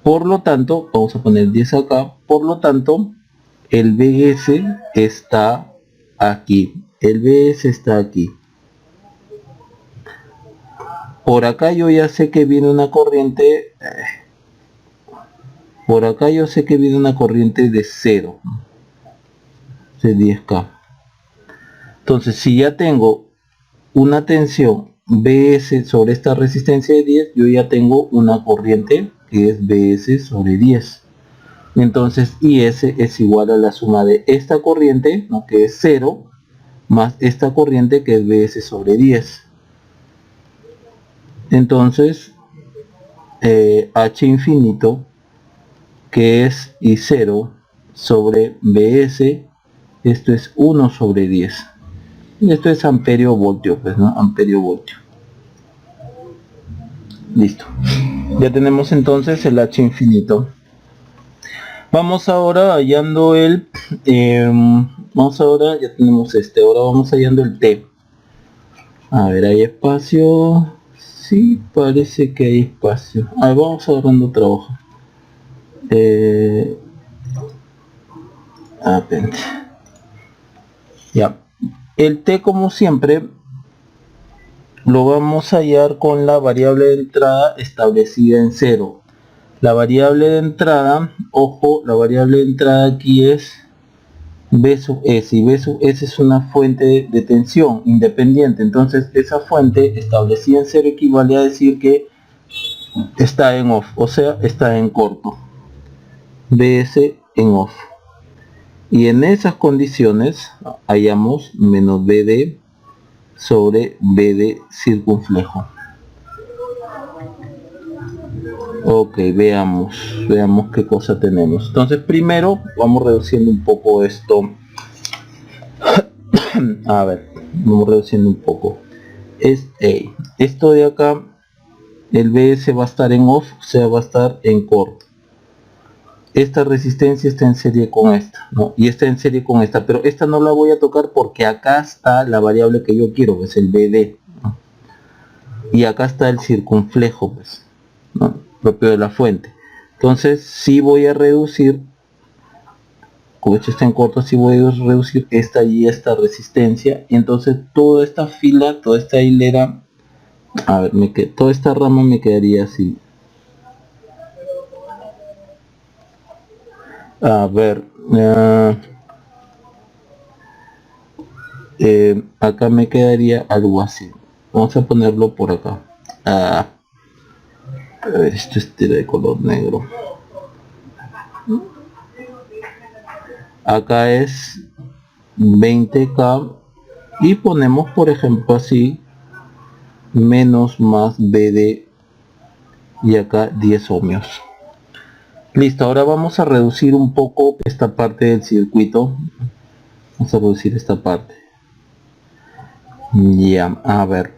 Por lo tanto, vamos a poner 10 acá, por lo tanto, el Bs está aquí, el Bs está aquí. Por acá yo ya sé que viene una corriente, por acá yo sé que viene una corriente de 0, de 10K. Entonces, si ya tengo una tensión Bs sobre esta resistencia de 10, yo ya tengo una corriente que es BS sobre 10. Entonces IS es igual a la suma de esta corriente, ¿no?, que es 0, más esta corriente, que es BS sobre 10. Entonces H infinito, que es I0 sobre BS, esto es 1 sobre 10. Y esto es amperio voltio, pues, ¿no? Amperio voltio. Listo. Ya tenemos entonces el H infinito. Vamos ahora hallando el... ya tenemos este. Ahora vamos hallando el T. A ver, ¿hay espacio? Sí, parece que hay espacio. A ver, vamos agarrando otra hoja. Apenas. Ya. El T, como siempre, lo vamos a hallar con la variable de entrada establecida en 0. La variable de entrada, ojo, la variable de entrada aquí es B sub S, y B sub S es una fuente de tensión independiente. Entonces esa fuente establecida en 0 equivale a decir que está en off, o sea, está en corto. BS en off. Y en esas condiciones hallamos menos BD sobre BD circunflejo. Ok, veamos qué cosa tenemos. Entonces primero vamos reduciendo un poco esto. A ver, vamos reduciendo un poco. Esto de acá, el BS va a estar en off, o sea, va a estar en corto. Esta resistencia está en serie con esta, ¿no? Y está en serie con esta, pero esta no la voy a tocar porque acá está la variable que yo quiero, que es el BD, ¿no? Y acá está el circunflejo, pues, ¿no?, propio de la fuente. Entonces sí voy a reducir, como esto está en corto, sí voy a reducir esta y esta resistencia. Y entonces toda esta fila, toda esta hilera, a ver, toda esta rama me quedaría así. A ver, acá me quedaría algo así. Vamos a ponerlo por acá. A ver, esto es de color negro. Acá es 20K y ponemos, por ejemplo, así, menos más BD, y acá 10 ohmios. Listo, ahora vamos a reducir un poco esta parte del circuito. Vamos a reducir esta parte. Ya, a ver.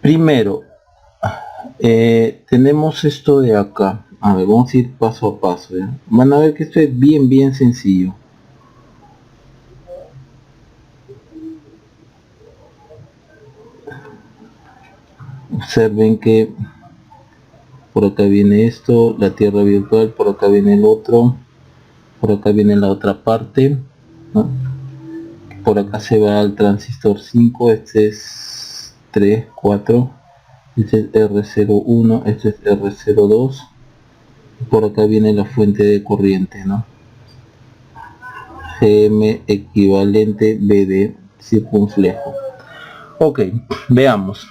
Primero, tenemos esto de acá. A ver, vamos a ir paso a paso, ¿ya? Van a ver que esto es bien sencillo. Observen que por acá viene esto, la tierra virtual, por acá viene el otro, por acá viene la otra parte, ¿no? Por acá se va al transistor 5, este es 3, 4, este es R01, este es R02, por acá viene la fuente de corriente, ¿no? GM equivalente BD circunflejo. Ok, veamos.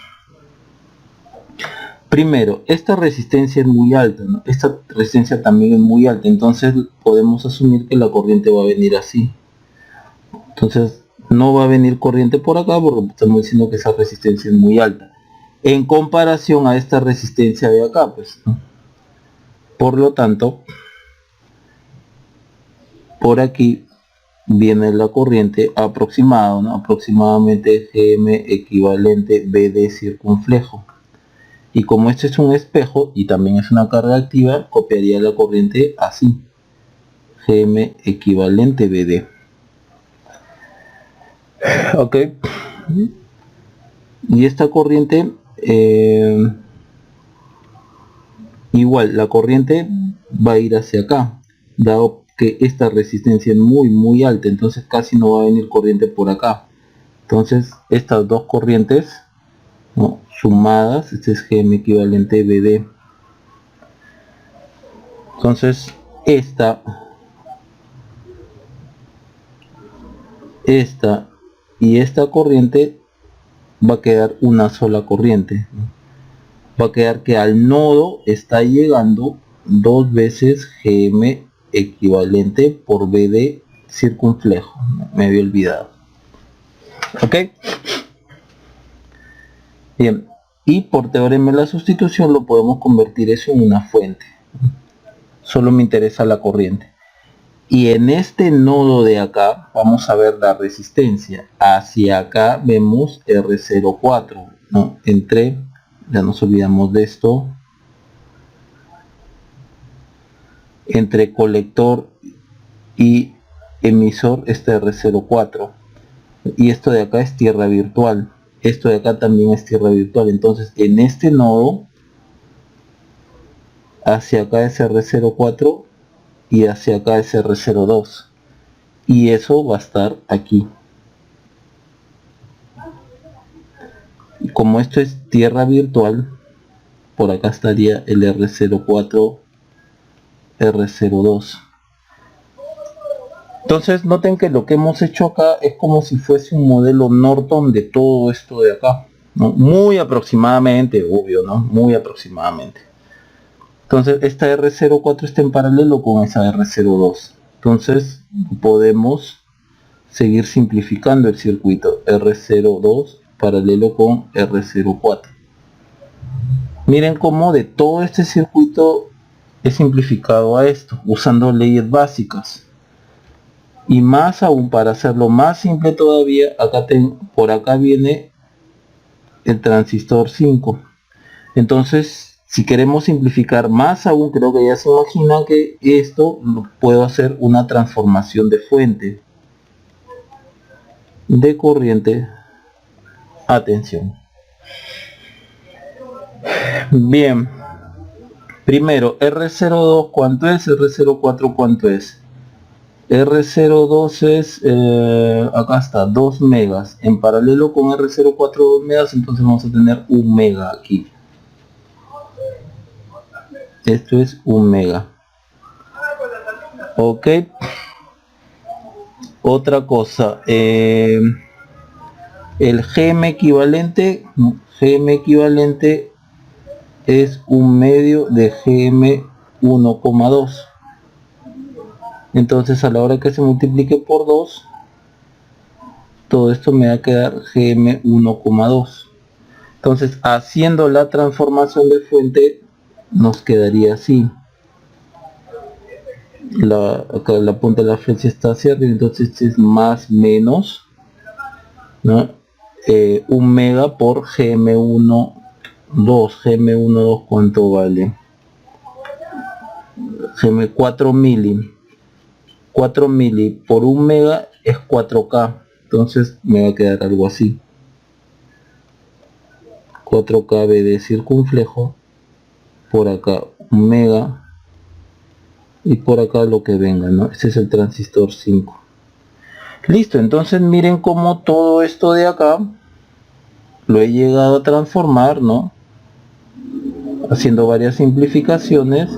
Primero, esta resistencia es muy alta, ¿no? Esta resistencia también es muy alta, entonces podemos asumir que la corriente va a venir así. Entonces no va a venir corriente por acá porque estamos diciendo que esa resistencia es muy alta en comparación a esta resistencia de acá, pues, ¿no? Por lo tanto, por aquí viene la corriente aproximada, ¿no? Aproximadamente GM equivalente BD circunflejo. Y como este es un espejo y también es una carga activa, copiaría la corriente así. GM equivalente BD. Ok. Y esta corriente, igual, la corriente va a ir hacia acá, dado que esta resistencia es muy alta, entonces casi no va a venir corriente por acá. Entonces estas dos corrientes, ¿no?, sumadas, este es GM equivalente BD. Entonces esta y esta corriente va a quedar una sola corriente, ¿no? va a quedar que al nodo está llegando 2 veces gm equivalente por b de circunflejo. Me había olvidado. Ok. Bien. Y por teorema de la sustitución lo podemos convertir eso en una fuente. Solo me interesa la corriente. Y en este nodo de acá vamos a ver la resistencia. Hacia acá vemos R04, ¿no? Ya nos olvidamos de esto. Entre colector y emisor está R04. Y esto de acá es tierra virtual. Esto de acá también es tierra virtual. Entonces en este nodo, hacia acá es R04 y hacia acá es R02. Y eso va a estar aquí. Y como esto es tierra virtual, por acá estaría el R04, R02. Entonces noten que lo que hemos hecho acá es como si fuese un modelo Norton de todo esto de acá, ¿no? Muy aproximadamente, obvio, ¿no? Muy aproximadamente. Entonces esta R04 está en paralelo con esa R02. Entonces podemos seguir simplificando el circuito. R02 paralelo con R04. Miren cómo de todo este circuito he simplificado a esto, usando leyes básicas. Y más aún, para hacerlo más simple todavía, por acá viene el transistor 5. Entonces, si queremos simplificar más aún, creo que ya se imagina que esto puedo hacer una transformación de fuente de corriente. Atención. Bien. Primero, R02, ¿cuánto es? R04, ¿cuánto es? R02 es, acá está, 2 megas. En paralelo con R04, 2 megas, entonces vamos a tener 1 mega aquí. Esto es 1 mega. Ok. Otra cosa. El GM equivalente es 1 medio de GM 1,2. Entonces a la hora que se multiplique por 2, todo esto me va a quedar GM 1,2. Entonces haciendo la transformación de fuente nos quedaría así. Acá la punta de la flecha está hacia arriba, entonces este es más menos, ¿no? 1 mega por GM12. GM12 ¿cuánto vale? GM 4 mili. 4 mili por 1 mega es 4K. Entonces me va a quedar algo así. 4K de circunflejo. Por acá 1 mega. Y por acá lo que venga, ¿no? Este es el transistor 5. Listo, entonces miren cómo todo esto de acá lo he llegado a transformar, ¿no? Haciendo varias simplificaciones.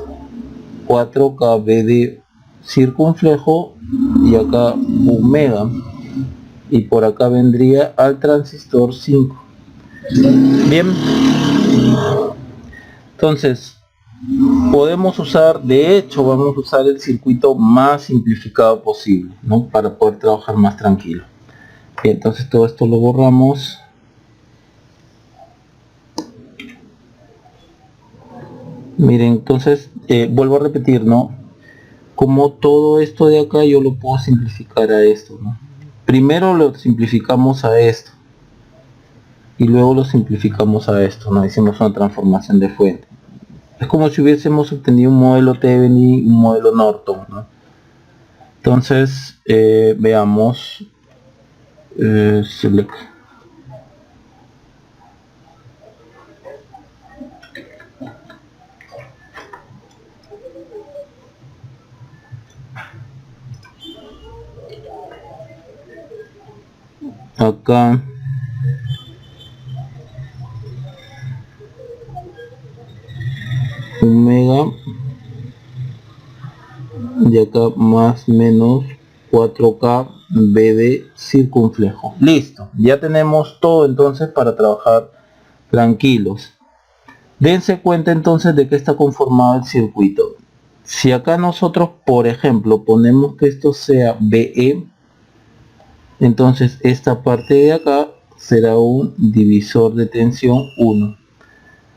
4K de circunflejo y acá 1 mega. Y por acá vendría al transistor 5. Bien. Entonces podemos usar, de hecho vamos a usar el circuito más simplificado posible, ¿no? Para poder trabajar más tranquilo. Bien, entonces todo esto lo borramos. Miren, entonces vuelvo a repetir, ¿no? Como todo esto de acá yo lo puedo simplificar a esto, ¿no? Primero lo simplificamos a esto y luego lo simplificamos a esto, ¿no? Hicimos una transformación de fuente. Es como si hubiésemos obtenido un modelo Thevenin y un modelo Norton, ¿no? Entonces veamos select. Acá un mega y acá más menos 4K B de circunflejo. Listo, ya tenemos todo entonces para trabajar tranquilos. Dense cuenta entonces de que está conformado el circuito. Si acá nosotros, por ejemplo, ponemos que esto sea BE, entonces esta parte de acá será un divisor de tensión 1.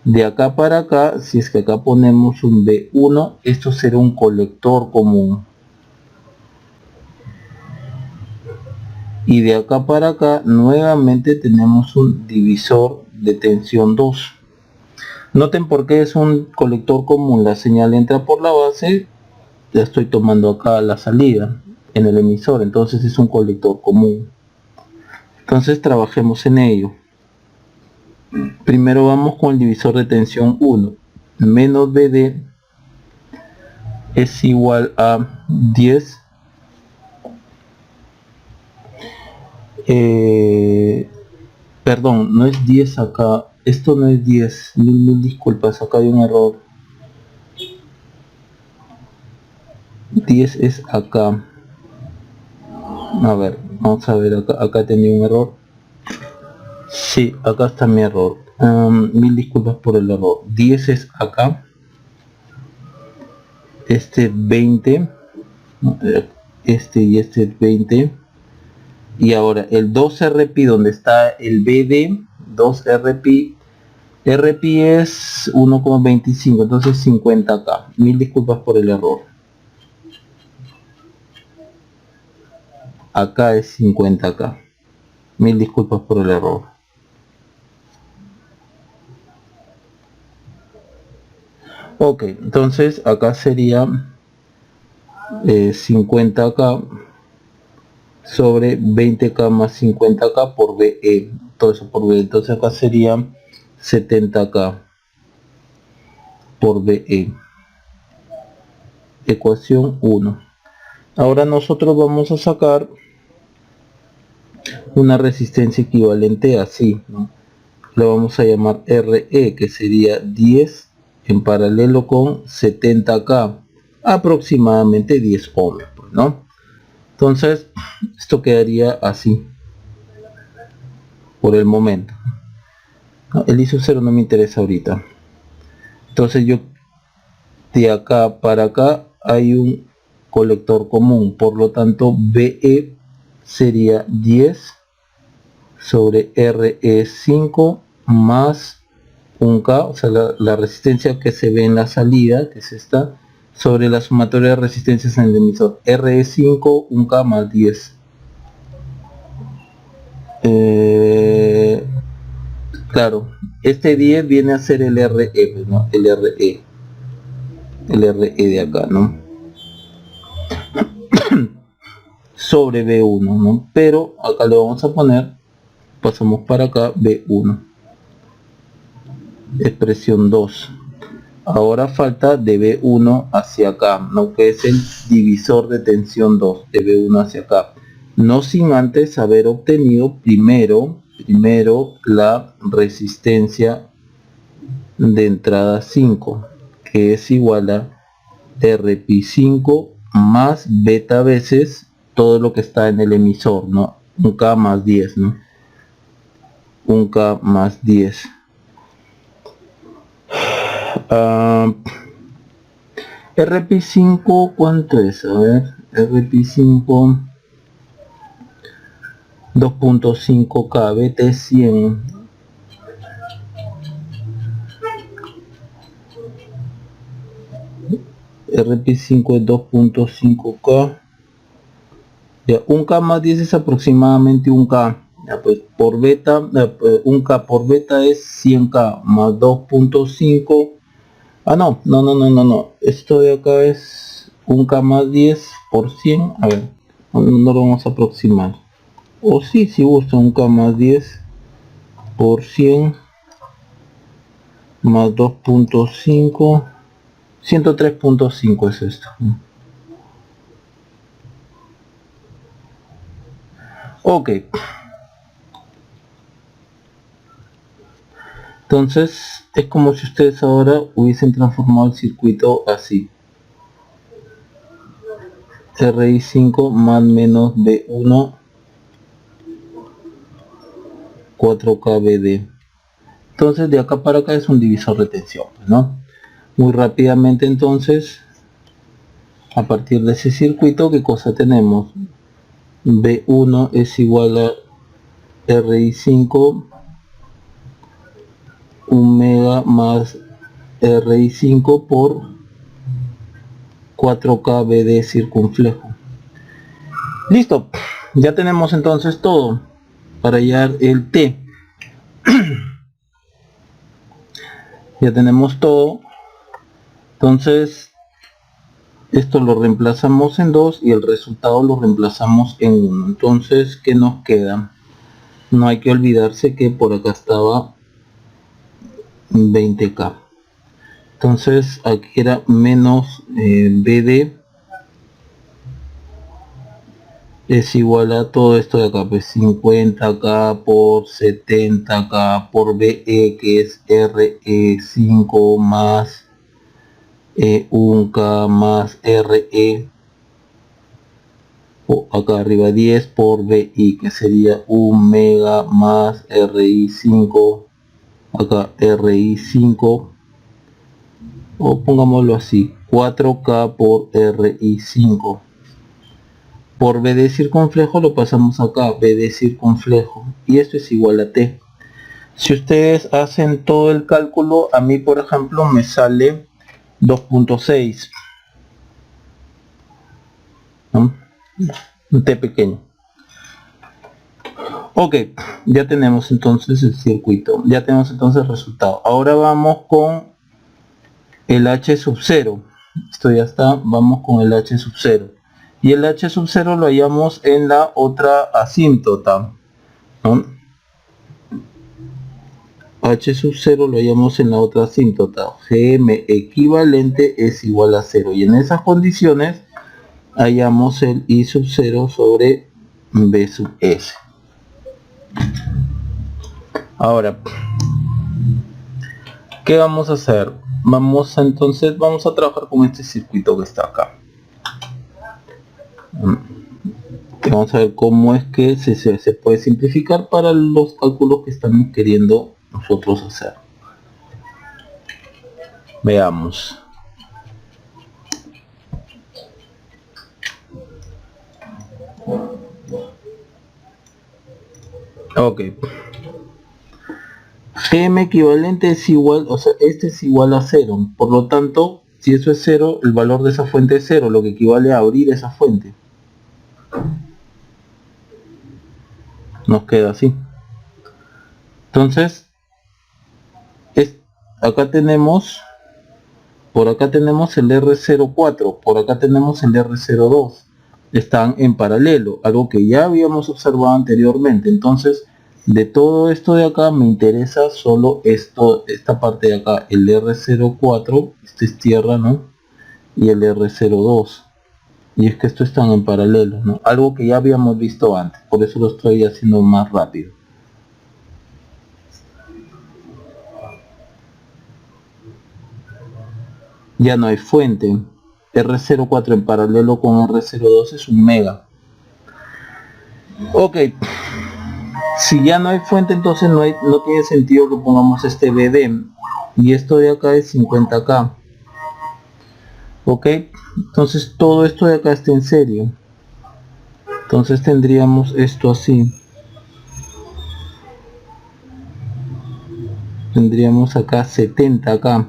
De acá para acá, si es que acá ponemos un B1, esto será un colector común. Y de acá para acá, nuevamente tenemos un divisor de tensión 2. Noten por qué es un colector común. La señal entra por la base, ya estoy tomando acá la salida en el emisor, entonces es un colector común. Entonces trabajemos en ello. Primero vamos con el divisor de tensión 1. Menos BD es igual a 10. Perdón, no es 10 acá. Esto no es 10. Mil disculpas, acá hay un error. 10 es acá. A ver, vamos a ver acá tenía un error. Sí, acá está mi error. Mil disculpas por el error. 10 es acá. Este 20. Este y este es 20. Y ahora el 2RP donde está el BD, 2RP. RP es 1,25, entonces 50 acá. Mil disculpas por el error. Acá es 50 acá. Mil disculpas por el error. Ok, entonces acá sería 50 acá sobre 20k más 50k por BE. Todo eso por BE. Entonces acá sería 70k por BE. Ecuación 1. Ahora nosotros vamos a sacar una resistencia equivalente así, ¿no? La vamos a llamar RE, que sería 10 en paralelo con 70k, aproximadamente 10 ohms, ¿no? Entonces esto quedaría así por el momento. El ISO 0 no me interesa ahorita. Entonces yo de acá para acá hay un colector común, por lo tanto BE sería 10 sobre RE5 más un K, o sea la resistencia que se ve en la salida, que es esta, sobre la sumatoria de resistencias en el emisor. RE5, un K más 10. Claro, este 10 viene a ser el RE, ¿no? El RE de acá, ¿no? Sobre B1, ¿no? Pero acá le vamos a poner, pasamos para acá, B1. Expresión 2. Ahora falta de B1 hacia acá, ¿no? Que es el divisor de tensión 2, de B1 hacia acá. No sin antes haber obtenido primero la resistencia de entrada 5, que es igual a RP5 más beta veces todo lo que está en el emisor, ¿no? Un K más 10, ¿no? Un K más 10. RP5, ¿cuánto es? A ver, RP5 2.5K, BT100. RP5 es 2.5K. Ya, un K más 10 es aproximadamente un K. Ya, pues por beta, un K por beta es 100K más 2.5. Ah, no. Esto de acá es un K más 10 por 100. A ver, no lo vamos a aproximar. O sí, si gusta, un K más 10 por 100 más 2.5. 103.5 es esto. Ok. Entonces es como si ustedes ahora hubiesen transformado el circuito así. RI5 más menos B1 4KBD. Entonces de acá para acá es un divisor de tensión, ¿no? Muy rápidamente entonces, a partir de ese circuito, ¿qué cosa tenemos? B1 es igual a RI5 omega más RI5 por 4K BD circunflejo. Listo, ya tenemos entonces todo para hallar el T. Ya tenemos todo. Entonces esto lo reemplazamos en 2 y el resultado lo reemplazamos en 1. Entonces, ¿qué nos queda? No hay que olvidarse que por acá estaba 20K. Entonces aquí era menos BD es igual a todo esto de acá, pues 50K por 70K por BE, que es RE5 más 1K más RE, o acá arriba 10 por BI, que sería 1 mega más RI5, acá RI5, o pongámoslo así, 4K por RI5. Por BD circunflejo lo pasamos acá, BD circunflejo, y esto es igual a T. Si ustedes hacen todo el cálculo, a mí por ejemplo me sale 2.6, ¿no? Un T pequeño. Ok, ya tenemos entonces el circuito, ya tenemos entonces el resultado. Ahora vamos con el H sub 0. Esto ya está, vamos con el H sub 0. Y el H sub 0 lo hallamos en la otra asíntota, ¿no? H sub 0 lo hallamos en la otra asíntota. Gm equivalente es igual a 0. Y en esas condiciones hallamos el I sub 0 sobre B sub S. Ahora, ¿qué vamos a hacer? Vamos a trabajar con este circuito que está acá. Vamos a ver cómo es que se puede simplificar para los cálculos que estamos queriendo nosotros hacer. Veamos. Ok. Gm equivalente es igual, o sea, este es igual a 0. Por lo tanto, si eso es 0, el valor de esa fuente es 0, lo que equivale a abrir esa fuente. Nos queda así. Entonces, acá tenemos, por acá tenemos el R04, por acá tenemos el R02. Están en paralelo, algo que ya habíamos observado anteriormente. Entonces, de todo esto de acá me interesa solo esto, esta parte de acá, el R04, este es tierra, ¿no? Y el R02. Y es que estos están en paralelo, ¿no? Algo que ya habíamos visto antes, por eso lo estoy haciendo más rápido. Ya no hay fuente. R04 en paralelo con R02 es un mega. Ok. Si ya no hay fuente, entonces no tiene sentido que pongamos este BD. Y esto de acá es 50K. Ok. Entonces todo esto de acá está en serio. Entonces tendríamos esto así. Tendríamos acá 70K.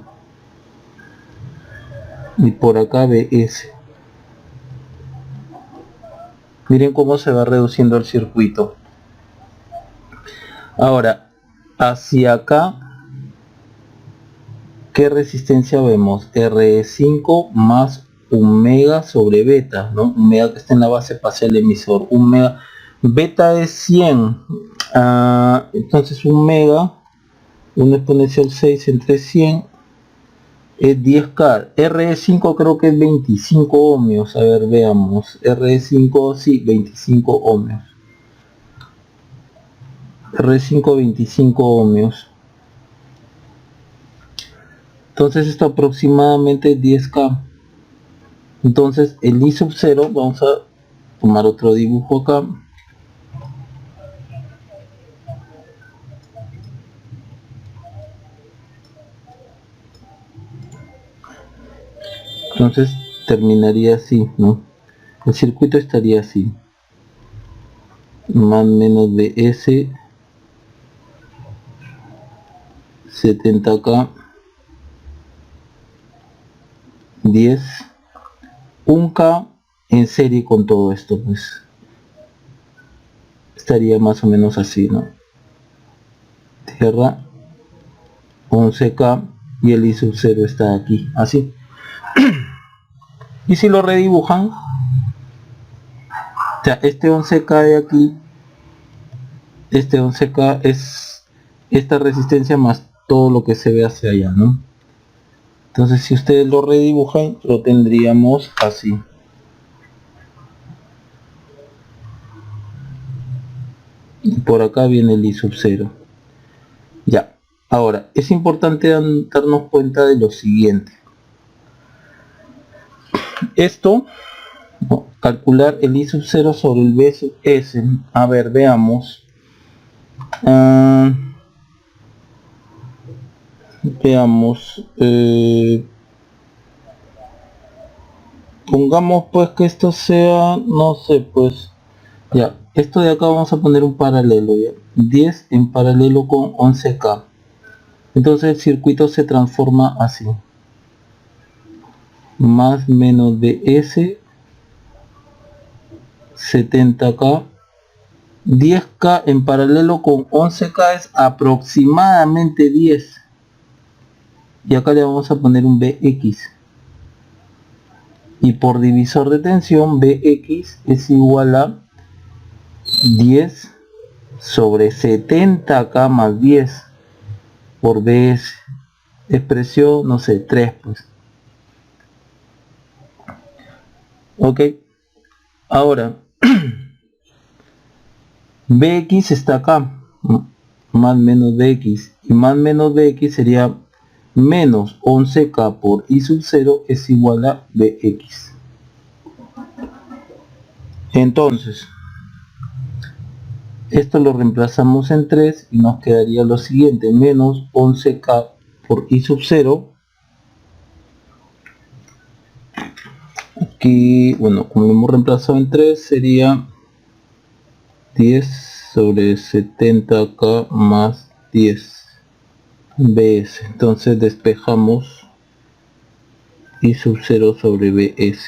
Y por acá BS. Miren cómo se va reduciendo el circuito. Ahora, hacia acá, ¿qué resistencia vemos? RE5 más un mega sobre beta, ¿no? Un mega que está en la base pasa el emisor. Un mega, beta es 100. Entonces un mega, 1 exponencial 6 entre 100 es 10K. RE5 creo que es 25 ohmios. A ver, veamos. RE5, sí, 25 ohmios. R5 25 ohmios. Entonces esto aproximadamente 10K. Entonces el I sub 0, vamos a tomar otro dibujo acá. Entonces terminaría así, ¿no? El circuito estaría así. Más menos BS 70K 10 1K en serie con todo esto, pues estaría más o menos así, ¿no? Tierra 11K y el I sub 0 está aquí, así. Y si lo redibujan, o sea, este 11K de aquí, este 11K es esta resistencia más todo lo que se ve hacia allá, ¿no? Entonces si ustedes lo redibujan, lo tendríamos así. Y por acá viene el I sub 0. Ya, ahora es importante darnos cuenta de lo siguiente. Esto, ¿no? Calcular el I sub 0 sobre el B sub S. A ver, veamos. Veamos. Pongamos pues que esto sea, no sé, pues ya, esto de acá vamos a poner un paralelo, ya, 10 en paralelo con 11K. Entonces el circuito se transforma así, más menos BS 70K 10K en paralelo con 11K es aproximadamente 10, y acá le vamos a poner un BX, y por divisor de tensión BX es igual a 10 sobre 70K más 10 por BS, expresión, no sé, 3 pues. Ok, ahora BX está acá, más menos BX, y más menos BX sería menos 11K por I sub 0 es igual a BX. Entonces esto lo reemplazamos en 3 y nos quedaría lo siguiente, menos 11K por I sub 0. Aquí, bueno, como lo hemos reemplazado en 3, sería 10 sobre 70K más 10 BS. Entonces despejamos I sub 0 sobre BS,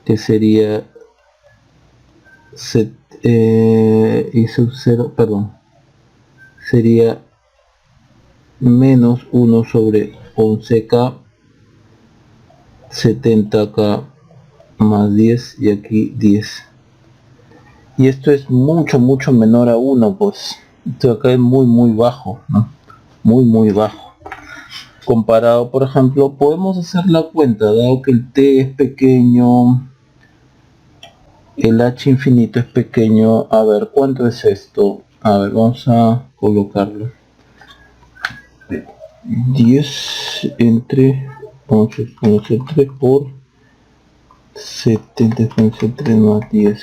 que sería I sub 0, perdón, sería menos 1 sobre 11K 70K más 10 y aquí 10, y esto es mucho menor a 1, pues esto acá es muy bajo, ¿no? Muy bajo comparado. Por ejemplo, podemos hacer la cuenta, dado que el T es pequeño, el H infinito es pequeño. A ver, ¿cuánto es esto? A ver, vamos a colocarlo. 10 entre 11,3 por 70,3 más 10.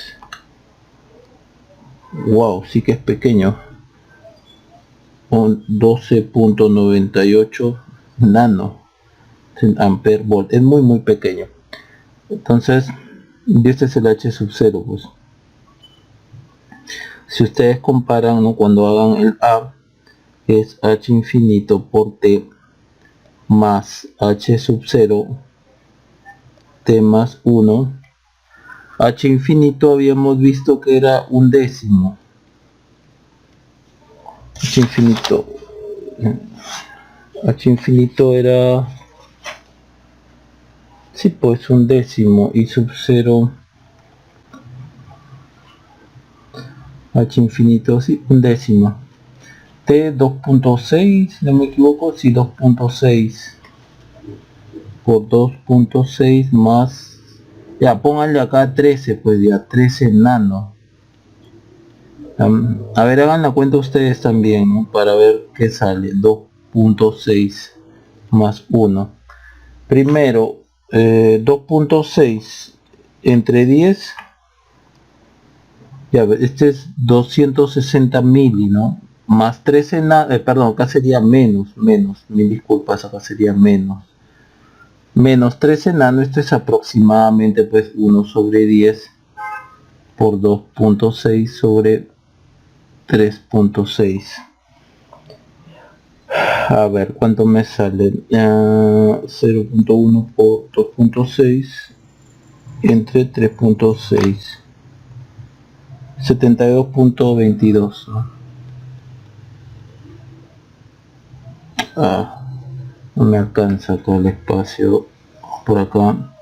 Wow, sí que es pequeño. 12.98 nano ampere volt, es muy pequeño. Entonces, y este es el H sub 0, pues. Si ustedes comparan, ¿no? Cuando hagan el A, es H infinito por T más H sub 0, T más 1. H infinito habíamos visto que era un décimo. H infinito era, sí, pues un décimo, y sub 0, H infinito, sí, un décimo. T 2.6, no me equivoco, sí, 2.6 por 2.6 más, ya pónganle acá 13, pues ya 13 nano. A ver, hagan la cuenta ustedes también, ¿no? Para ver qué sale. 2.6 más 1. Primero, 2.6 entre 10, ya ver, este es 260 mili, ¿no? Más 13 perdón, acá sería menos, mil disculpas, acá sería menos. menos 13 nano, esto es aproximadamente pues 1 sobre 10 por 2.6 sobre 3.6. A ver, ¿cuánto me sale? 0.1 por 2.6 entre 3.6. 72.22, ¿no? No me alcanza todo el espacio por acá.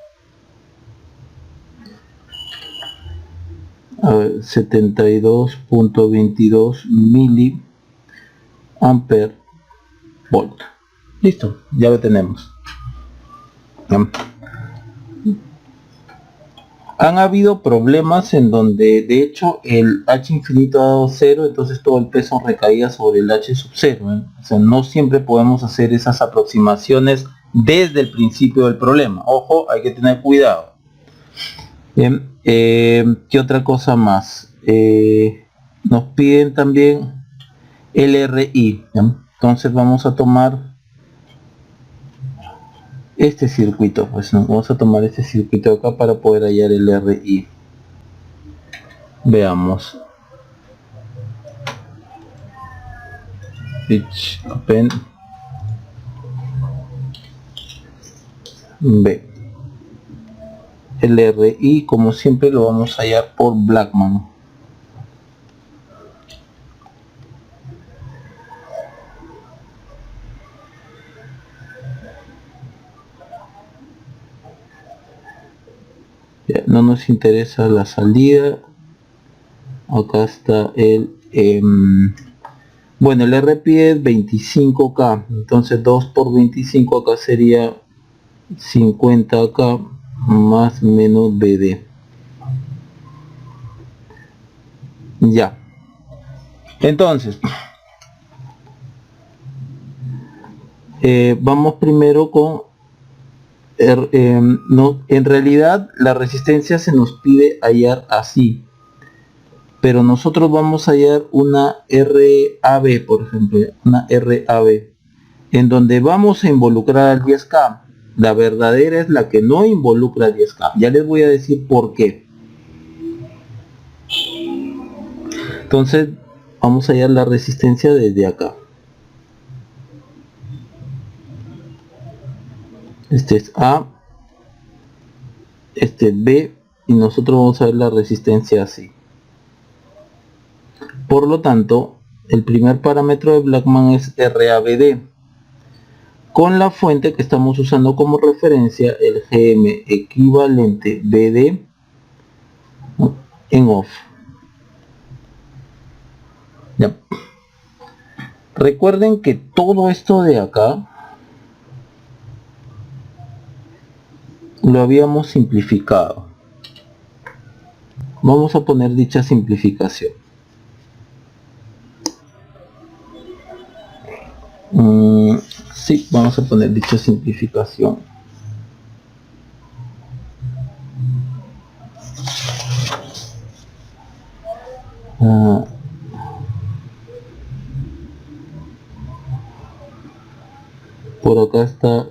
A ver, 72.22 miliampere volt. Listo, ya lo tenemos. Han habido problemas en donde de hecho el H infinito ha dado 0, entonces todo el peso recaía sobre el H sub 0, ¿eh? O sea, no siempre podemos hacer esas aproximaciones desde el principio del problema. Ojo, hay que tener cuidado. Bien, ¿qué otra cosa más? Nos piden también el RI, ¿ya? Entonces vamos a tomar este circuito, pues no, vamos a tomar este circuito acá para poder hallar el RI. Veamos. Pitch open. B. El RI, como siempre, lo vamos a hallar por Blackman. Ya, no nos interesa la salida. Acá está el bueno, el RPI es 25K, entonces 2 por 25 acá sería 50K más menos BD. Ya, entonces vamos primero con no, en realidad la resistencia se nos pide hallar así, pero nosotros vamos a hallar una RAB, por ejemplo, una RAB, en donde vamos a involucrar al 10K. La verdadera es la que no involucra al 10K. Ya les voy a decir por qué. Entonces vamos a hallar la resistencia desde acá. Este es A, este es B, y nosotros vamos a ver la resistencia así. Por lo tanto, el primer parámetro de Blackman es RABD. Con la fuente que estamos usando como referencia, el GM equivalente BD en off. Ya. Recuerden que todo esto de acá lo habíamos simplificado. Vamos a poner dicha simplificación. Sí, vamos a poner dicha simplificación. Por acá está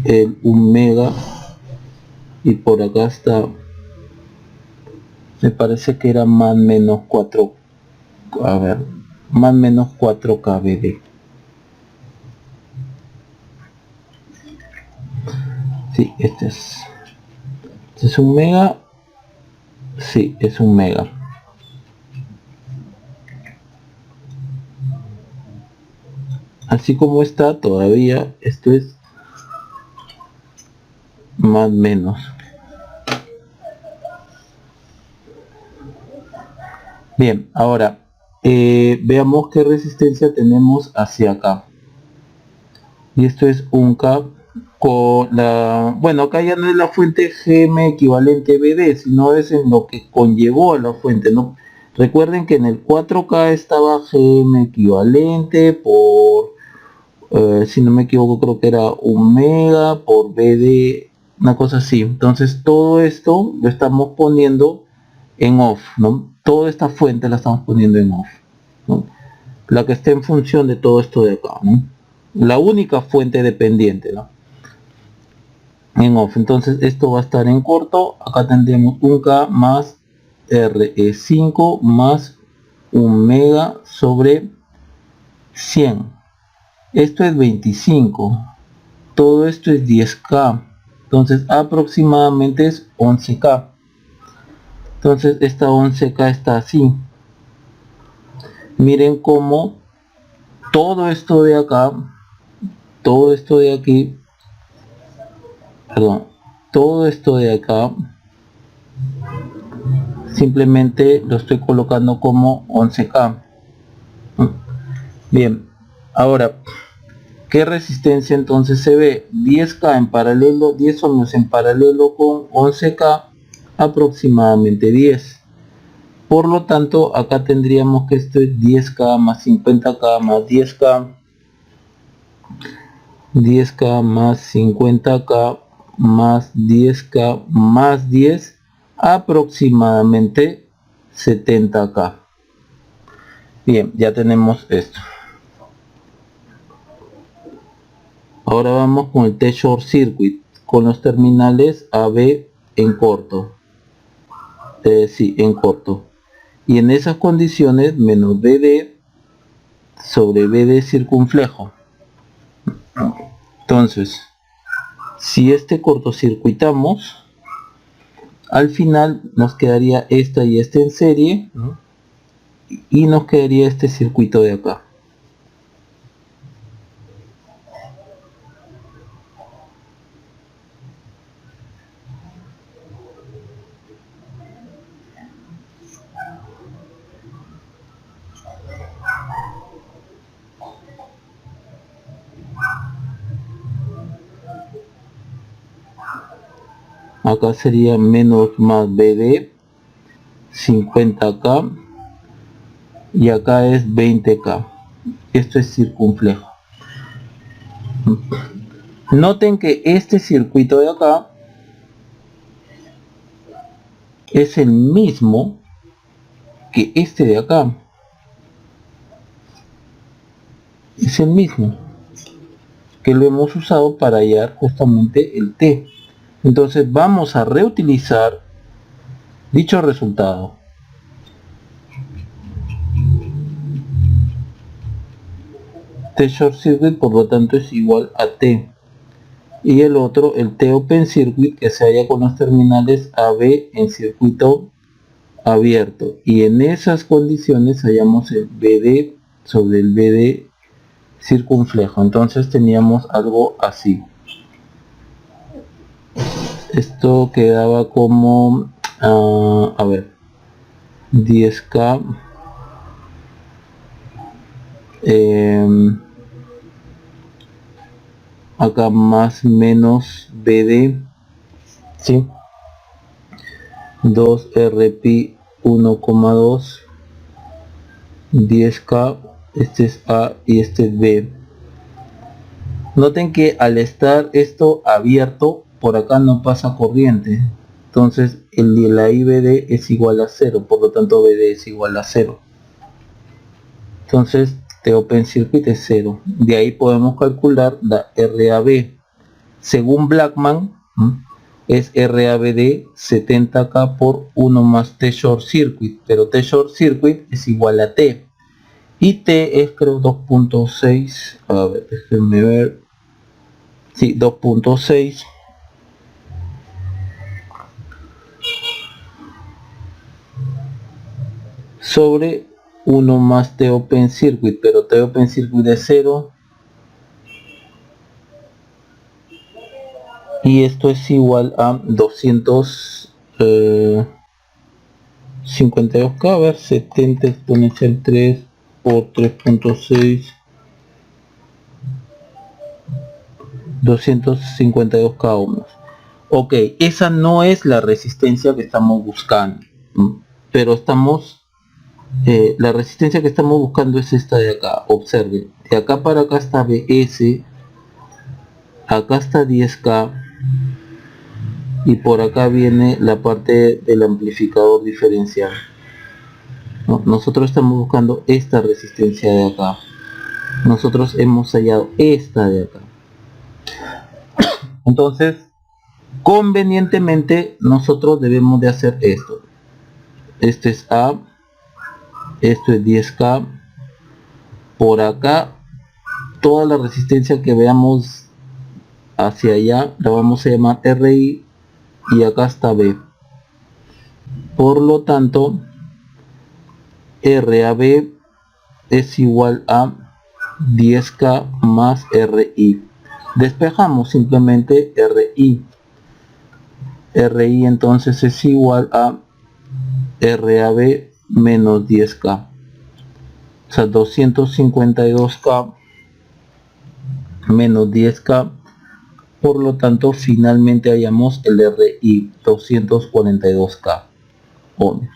el 1 mega y por acá está, me parece que era más menos 4, a ver, más menos 4 kbd. Sí, este es 1 mega. Sí, es 1 mega. Así como está todavía, esto es más menos. Bien, ahora veamos qué resistencia tenemos hacia acá. Y esto es 1K con la, bueno, acá ya no es la fuente GM equivalente BD, sino es en lo que conllevó a la fuente, ¿no? Recuerden que en el 4K estaba GM equivalente por, si no me equivoco, creo que era 1 mega por BD, una cosa así. Entonces todo esto lo estamos poniendo en off, ¿no? Toda esta fuente la estamos poniendo en off, ¿no? La que esté en función de todo esto de acá, ¿no? La única fuente dependiente, ¿no? en off. Entonces esto va a estar en corto. Acá tendríamos un K más RE5 más un mega sobre 100. Esto es 25. Todo esto es 10K. Entonces aproximadamente es 11K. Entonces esta 11K está así. Miren cómo todo esto de acá, todo esto de aquí, perdón, todo esto de acá, simplemente lo estoy colocando como 11K. Bien, ahora, ¿qué resistencia entonces se ve? 10K en paralelo, 10 ohmios en paralelo con 11K, aproximadamente 10. Por lo tanto, acá tendríamos que esto es 10K más 50K más 10K, 10K más 50K más 10K más 10, aproximadamente 70K. Bien, ya tenemos esto. Ahora vamos con el T-Short Circuit, con los terminales AB en corto. Sí, en corto. Y en esas condiciones, menos BD sobre BD circunflejo. Entonces, si este cortocircuitamos, al final nos quedaría esta y este en serie, ¿no? Y nos quedaría este circuito de acá. Acá sería menos más BD 50K y acá es 20K. Esto es circunflejo. Noten que este circuito de acá es el mismo que este de acá. Es el mismo que lo hemos usado para hallar justamente el T. Entonces vamos a reutilizar dicho resultado. T short circuit por lo tanto es igual a T. Y el otro, el T open circuit, que se halla con los terminales AB en circuito abierto. Y en esas condiciones hallamos el BD sobre el BD circunflejo. Entonces teníamos algo así. Esto quedaba como, a ver, 10K. Acá más menos BD, ¿sí? 2 RP 1,2, 10K, este es A y este es B. Noten que al estar esto abierto, por acá no pasa corriente. Entonces el de la IBD es igual a 0, por lo tanto BD es igual a 0. Entonces T open circuit es 0. De ahí podemos calcular la RAB. Según Blackman, es RABD 70K por 1 más T short circuit, pero T short circuit es igual a T. Y T es creo 2.6, a ver, déjenme ver. Sí, 2.6 sobre 1 más T open circuit, pero T open circuit es 0. Y esto es igual a 252K, a ver, 70 exponencial 3 por 3.6, 252K ohms. Ok, esa no es la resistencia que estamos buscando, pero estamos, la resistencia que estamos buscando es esta de acá. Observen, de acá para acá está BS, acá está 10K, y por acá viene la parte del amplificador diferencial. No, nosotros estamos buscando esta resistencia de acá. Nosotros hemos hallado esta de acá. Entonces Convenientemente nosotros debemos de hacer esto. Este es A, esto es 10K. Por acá toda la resistencia que veamos hacia allá la vamos a llamar RI, y acá está B. Por lo tanto, RAB es igual a 10K más RI. Despejamos simplemente RI. RI entonces es igual a RAB menos 10K. O sea, 252K menos 10K. Por lo tanto, finalmente hallamos el RI, 242K ohmios.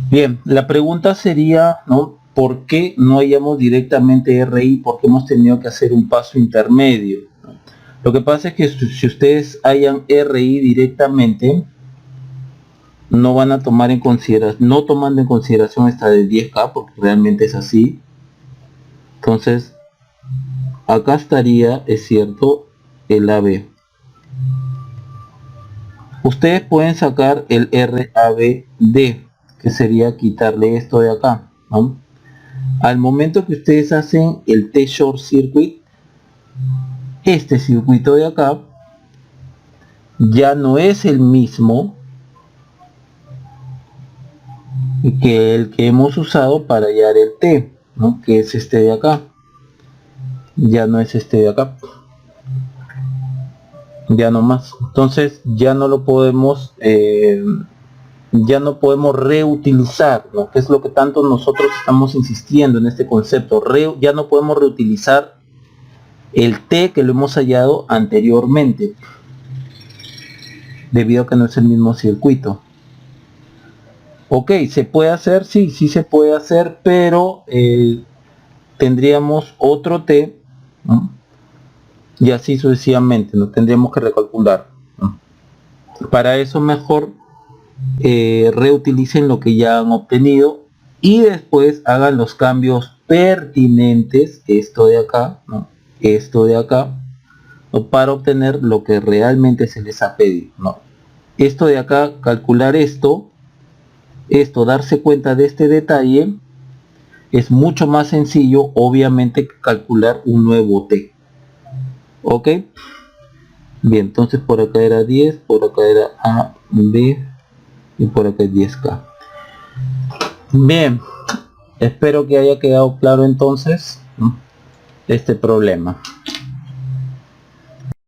Bien, la pregunta sería, ¿no? ¿Por qué no hallamos directamente RI? Porque hemos tenido que hacer un paso intermedio, ¿no? Lo que pasa es que si ustedes hallan RI directamente, no van a tomar en consideración, no tomando en consideración esta de 10K, porque realmente es así. Entonces, acá estaría, es cierto, el AB. Ustedes pueden sacar el RABD, que sería quitarle esto de acá, ¿no? Al momento que ustedes hacen el T-short circuit, este circuito de acá ya no es el mismo que el que hemos usado para hallar el T, ¿no? Que es este de acá. Ya no es este de acá, ya no más. Entonces ya no lo podemos reutilizar, ¿no? Que es lo que tanto nosotros estamos insistiendo en este concepto. Ya no podemos reutilizar el T que lo hemos hallado anteriormente, debido a que no es el mismo circuito. Ok, ¿se puede hacer? Sí, sí se puede hacer, pero tendríamos otro T, ¿no? Y así sucesivamente, no tendríamos que recalcular, ¿no? Para eso mejor reutilicen lo que ya han obtenido y después hagan los cambios pertinentes, esto de acá, ¿no? Esto de acá, ¿no? Para obtener lo que realmente se les ha pedido, ¿no? Esto de acá, calcular esto, darse cuenta de este detalle, es mucho más sencillo, obviamente, que calcular un nuevo T. Ok, bien, entonces por acá era 10, por acá era A, B y por acá es 10K. Bien, espero que haya quedado claro entonces, ¿no?, este problema.